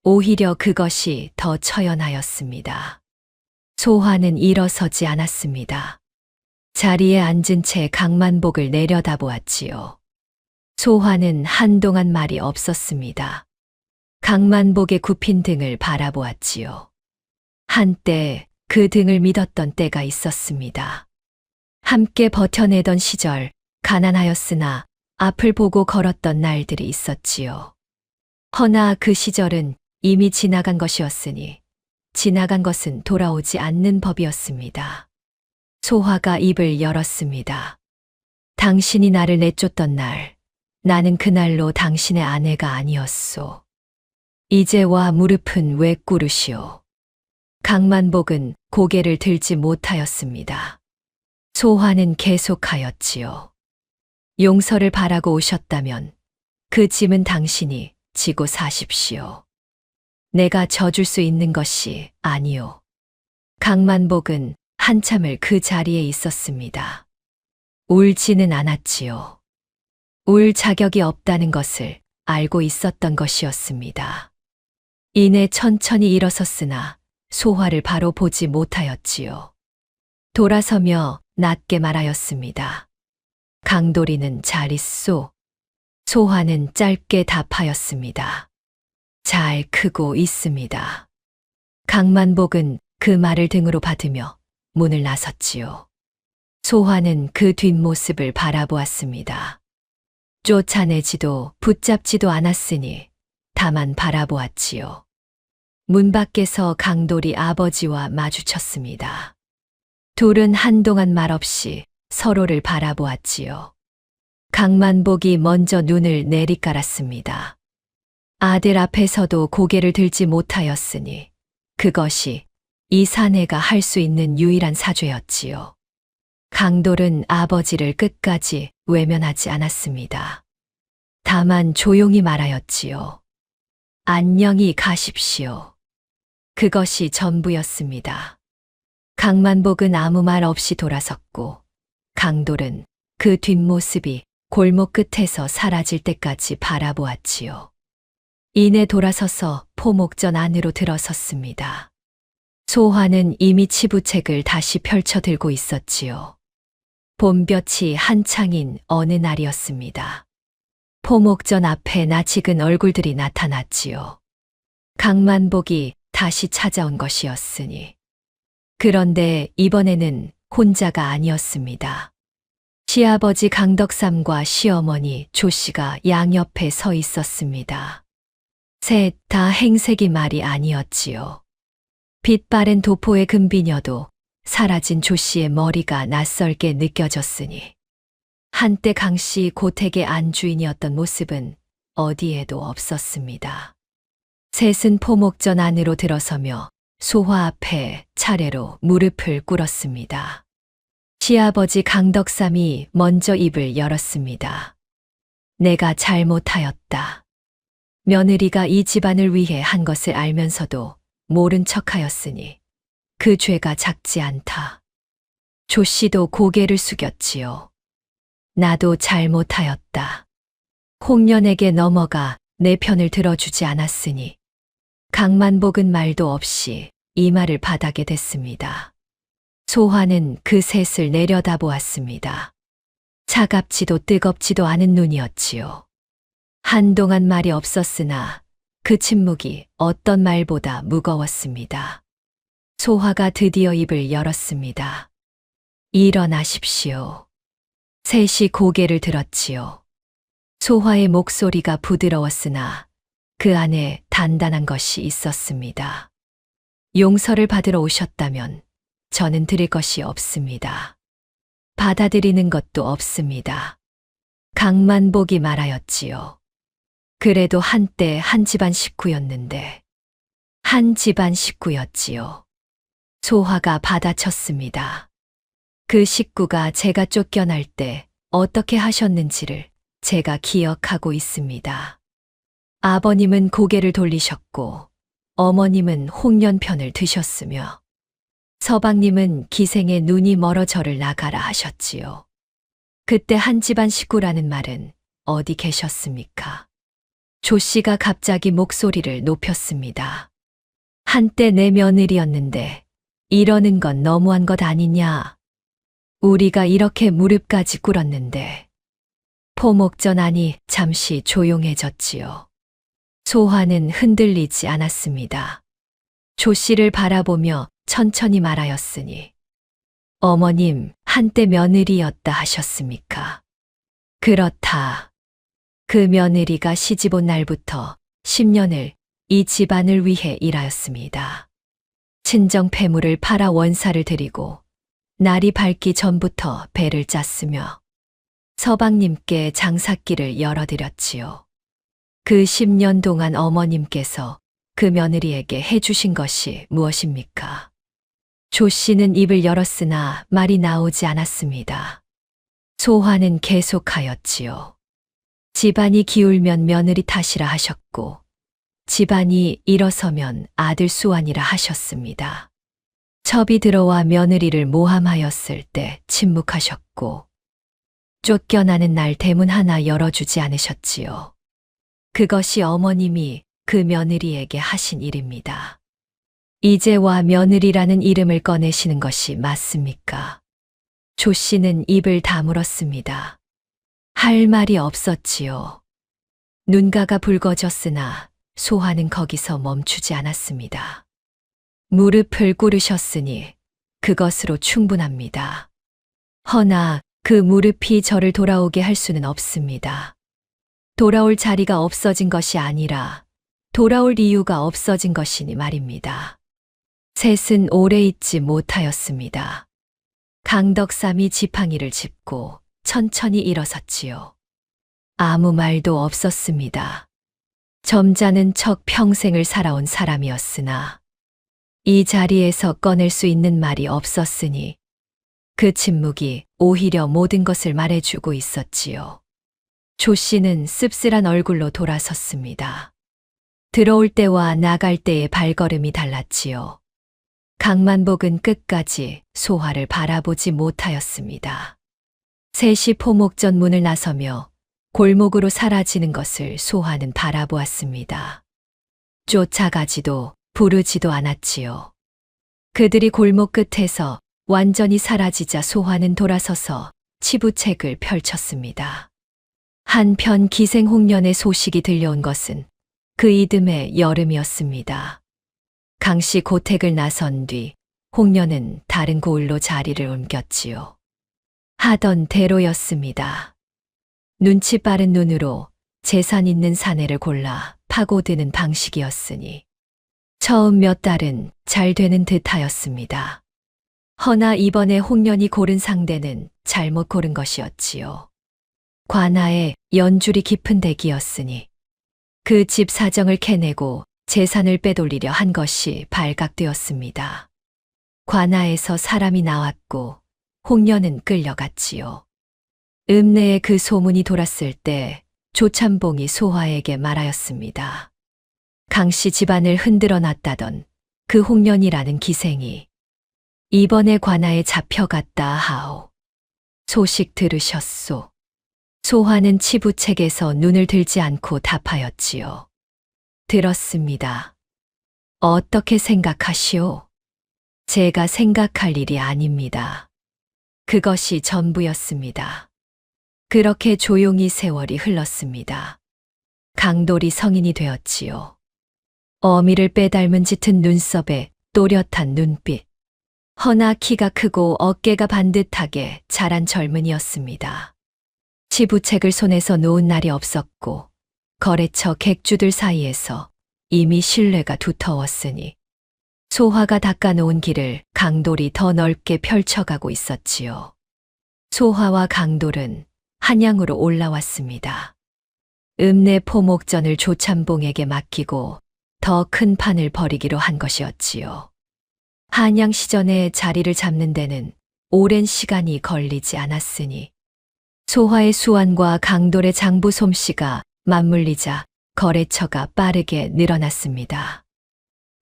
S2: 오히려 그것이 더 처연하였습니다. 소화는 일어서지 않았습니다. 자리에 앉은 채 강만복을 내려다보았지요. 소화는 한동안 말이 없었습니다. 강만복의 굽힌 등을 바라보았지요. 한때 그 등을 믿었던 때가 있었습니다. 함께 버텨내던 시절 가난하였으나 앞을 보고 걸었던 날들이 있었지요. 허나 그 시절은 이미 지나간 것이었으니 지나간 것은 돌아오지 않는 법이었습니다. 소화가 입을 열었습니다. 당신이 나를 내쫓던 날, 나는 그날로 당신의 아내가 아니었소. 이제 와 무릎은 왜 꿇으시오. 강만복은 고개를 들지 못하였습니다. 소화는 계속하였지요. 용서를 바라고 오셨다면 그 짐은 당신이 지고 사십시오. 내가 져줄 수 있는 것이 아니오. 강만복은 한참을 그 자리에 있었습니다. 울지는 않았지요. 울 자격이 없다는 것을 알고 있었던 것이었습니다. 이내 천천히 일어섰으나 소화를 바로 보지 못하였지요. 돌아서며 낮게 말하였습니다. 강돌이는 잘 있소. 소화는 짧게 답하였습니다. 잘 크고 있습니다. 강만복은 그 말을 등으로 받으며 문을 나섰지요. 소화는 그 뒷모습을 바라보았습니다. 쫓아내지도 붙잡지도 않았으니 다만 바라보았지요. 문 밖에서 강돌이 아버지와 마주쳤습니다. 둘은 한동안 말없이 서로를 바라보았지요. 강만복이 먼저 눈을 내리깔았습니다. 아들 앞에서도 고개를 들지 못하였으니 그것이 이 사내가 할 수 있는 유일한 사죄였지요. 강돌은 아버지를 끝까지 외면하지 않았습니다. 다만 조용히 말하였지요. 안녕히 가십시오. 그것이 전부였습니다. 강만복은 아무 말 없이 돌아섰고 강돌은 그 뒷모습이 골목 끝에서 사라질 때까지 바라보았지요. 이내 돌아서서 포목전 안으로 들어섰습니다. 소화는 이미 치부책을 다시 펼쳐 들고 있었지요. 봄볕이 한창인 어느 날이었습니다. 포목전 앞에 낯익은 얼굴들이 나타났지요. 강만복이 다시 찾아온 것이었으니. 그런데 이번에는 혼자가 아니었습니다. 시아버지 강덕삼과 시어머니 조씨가 양옆에 서 있었습니다. 셋 다 행색이 말이 아니었지요. 빛바랜 도포의 금비녀도 사라진 조 씨의 머리가 낯설게 느껴졌으니 한때 강 씨 고택의 안주인이었던 모습은 어디에도 없었습니다. 셋은 포목전 안으로 들어서며 소화 앞에 차례로 무릎을 꿇었습니다. 시아버지 강덕삼이 먼저 입을 열었습니다. 내가 잘못하였다. 며느리가 이 집안을 위해 한 것을 알면서도 모른 척하였으니 그 죄가 작지 않다. 조 씨도 고개를 숙였지요. 나도 잘못하였다. 홍련에게 넘어가 내 편을 들어주지 않았으니 강만복은 말도 없이 이 말을 받아게 됐습니다. 소화는 그 셋을 내려다보았습니다. 차갑지도 뜨겁지도 않은 눈이었지요. 한동안 말이 없었으나 그 침묵이 어떤 말보다 무거웠습니다. 소화가 드디어 입을 열었습니다. 일어나십시오. 셋이 고개를 들었지요. 소화의 목소리가 부드러웠으나 그 안에 단단한 것이 있었습니다. 용서를 받으러 오셨다면 저는 드릴 것이 없습니다. 받아들이는 것도 없습니다. 강만복이 말하였지요. 그래도 한때 한 집안 식구였는데 한 집안 식구였지요. 소화가 받아쳤습니다. 그 식구가 제가 쫓겨날 때 어떻게 하셨는지를 제가 기억하고 있습니다. 아버님은 고개를 돌리셨고 어머님은 홍련 편을 드셨으며 서방님은 기생의 눈이 멀어 저를 나가라 하셨지요. 그때 한 집안 식구라는 말은 어디 계셨습니까? 조 씨가 갑자기 목소리를 높였습니다. 한때 내 며느리였는데 이러는 건 너무한 것 아니냐. 우리가 이렇게 무릎까지 꿇었는데. 포목전 안이 잠시 조용해졌지요. 소화는 흔들리지 않았습니다. 조 씨를 바라보며 천천히 말하였으니 어머님 한때 며느리였다 하셨습니까? 그렇다. 그 며느리가 시집 온 날부터 10년을 이 집안을 위해 일하였습니다. 친정 패물을 팔아 원사를 드리고 날이 밝기 전부터 배를 짰으며 서방님께 장사길을 열어드렸지요. 그 10년 동안 어머님께서 그 며느리에게 해주신 것이 무엇입니까? 조 씨는 입을 열었으나 말이 나오지 않았습니다. 소화는 계속하였지요. 집안이 기울면 며느리 탓이라 하셨고 집안이 일어서면 아들 수완이라 하셨습니다. 첩이 들어와 며느리를 모함하였을 때 침묵하셨고 쫓겨나는 날 대문 하나 열어주지 않으셨지요. 그것이 어머님이 그 며느리에게 하신 일입니다. 이제와 며느리라는 이름을 꺼내시는 것이 맞습니까? 조 씨는 입을 다물었습니다. 할 말이 없었지요. 눈가가 붉어졌으나 소화는 거기서 멈추지 않았습니다. 무릎을 꿇으셨으니 그것으로 충분합니다. 허나 그 무릎이 저를 돌아오게 할 수는 없습니다. 돌아올 자리가 없어진 것이 아니라 돌아올 이유가 없어진 것이니 말입니다. 셋은 오래 있지 못하였습니다. 강덕삼이 지팡이를 짚고 천천히 일어섰지요. 아무 말도 없었습니다. 점잖은 척 평생을 살아온 사람이었으나 이 자리에서 꺼낼 수 있는 말이 없었으니 그 침묵이 오히려 모든 것을 말해주고 있었지요. 조 씨는 씁쓸한 얼굴로 돌아섰습니다. 들어올 때와 나갈 때의 발걸음이 달랐지요. 강만복은 끝까지 소화를 바라보지 못하였습니다. 셋이 포목전 문을 나서며 골목으로 사라지는 것을 소화는 바라보았습니다. 쫓아가지도 부르지도 않았지요. 그들이 골목 끝에서 완전히 사라지자 소화는 돌아서서 치부책을 펼쳤습니다. 한편 기생홍련의 소식이 들려온 것은 그 이듬해 여름이었습니다. 강씨 고택을 나선 뒤 홍련은 다른 고을로 자리를 옮겼지요. 하던 대로였습니다. 눈치 빠른 눈으로 재산 있는 사내를 골라 파고드는 방식이었으니 처음 몇 달은 잘 되는 듯하였습니다. 허나 이번에 홍련이 고른 상대는 잘못 고른 것이었지요. 관아의 연줄이 깊은 댁이었으니 그 집 사정을 캐내고 재산을 빼돌리려 한 것이 발각되었습니다. 관아에서 사람이 나왔고 홍련은 끌려갔지요. 읍내에 그 소문이 돌았을 때 조참봉이 소화에게 말하였습니다. 강씨 집안을 흔들어 놨다던 그 홍련이라는 기생이 이번에 관아에 잡혀갔다 하오. 소식 들으셨소? 소화는 치부책에서 눈을 들지 않고 답하였지요. 들었습니다. 어떻게 생각하시오? 제가 생각할 일이 아닙니다. 그것이 전부였습니다. 그렇게 조용히 세월이 흘렀습니다. 강돌이 성인이 되었지요. 어미를 빼닮은 짙은 눈썹에 또렷한 눈빛. 허나 키가 크고 어깨가 반듯하게 자란 젊은이였습니다. 치부책을 손에서 놓은 날이 없었고 거래처 객주들 사이에서 이미 신뢰가 두터웠으니 소화가 닦아놓은 길을 강돌이 더 넓게 펼쳐가고 있었지요. 소화와 강돌은 한양으로 올라왔습니다. 읍내 포목전을 조참봉에게 맡기고 더 큰 판을 벌이기로 한 것이었지요. 한양 시전에 자리를 잡는 데는 오랜 시간이 걸리지 않았으니 소화의 수완과 강돌의 장부 솜씨가 맞물리자 거래처가 빠르게 늘어났습니다.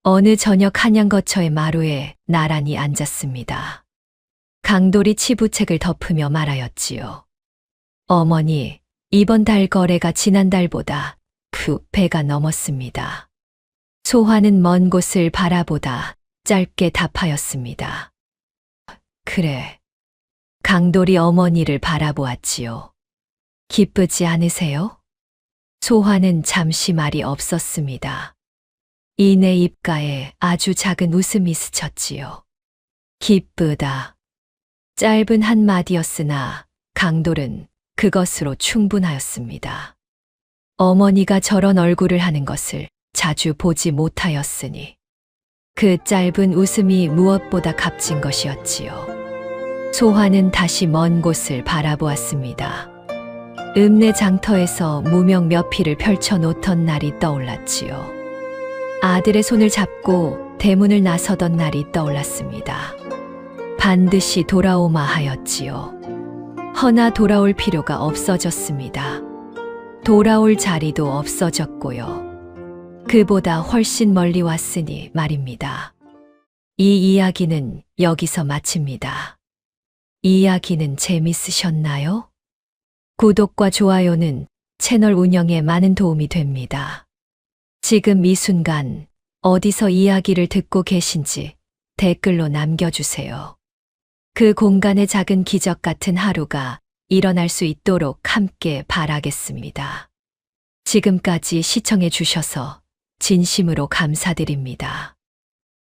S2: 어느 저녁 한양거처의 마루에 나란히 앉았습니다. 강돌이 치부책을 덮으며 말하였지요. 어머니, 이번 달 거래가 지난달보다 2배가 넘었습니다. 소화는 먼 곳을 바라보다 짧게 답하였습니다. 그래. 강돌이 어머니를 바라보았지요. 기쁘지 않으세요? 소화는 잠시 말이 없었습니다. 이내 입가에 아주 작은 웃음이 스쳤지요. 기쁘다. 짧은 한마디였으나 강돌은 그것으로 충분하였습니다. 어머니가 저런 얼굴을 하는 것을 자주 보지 못하였으니 그 짧은 웃음이 무엇보다 값진 것이었지요. 소화는 다시 먼 곳을 바라보았습니다. 읍내 장터에서 무명 몇 피를 펼쳐놓던 날이 떠올랐지요. 아들의 손을 잡고 대문을 나서던 날이 떠올랐습니다. 반드시 돌아오마 하였지요. 허나 돌아올 필요가 없어졌습니다. 돌아올 자리도 없어졌고요. 그보다 훨씬 멀리 왔으니 말입니다. 이 이야기는 여기서 마칩니다. 이야기는 재밌으셨나요? 구독과 좋아요는 채널 운영에 많은 도움이 됩니다. 지금 이 순간 어디서 이야기를 듣고 계신지 댓글로 남겨주세요. 그 공간의 작은 기적 같은 하루가 일어날 수 있도록 함께 바라겠습니다. 지금까지 시청해 주셔서 진심으로 감사드립니다.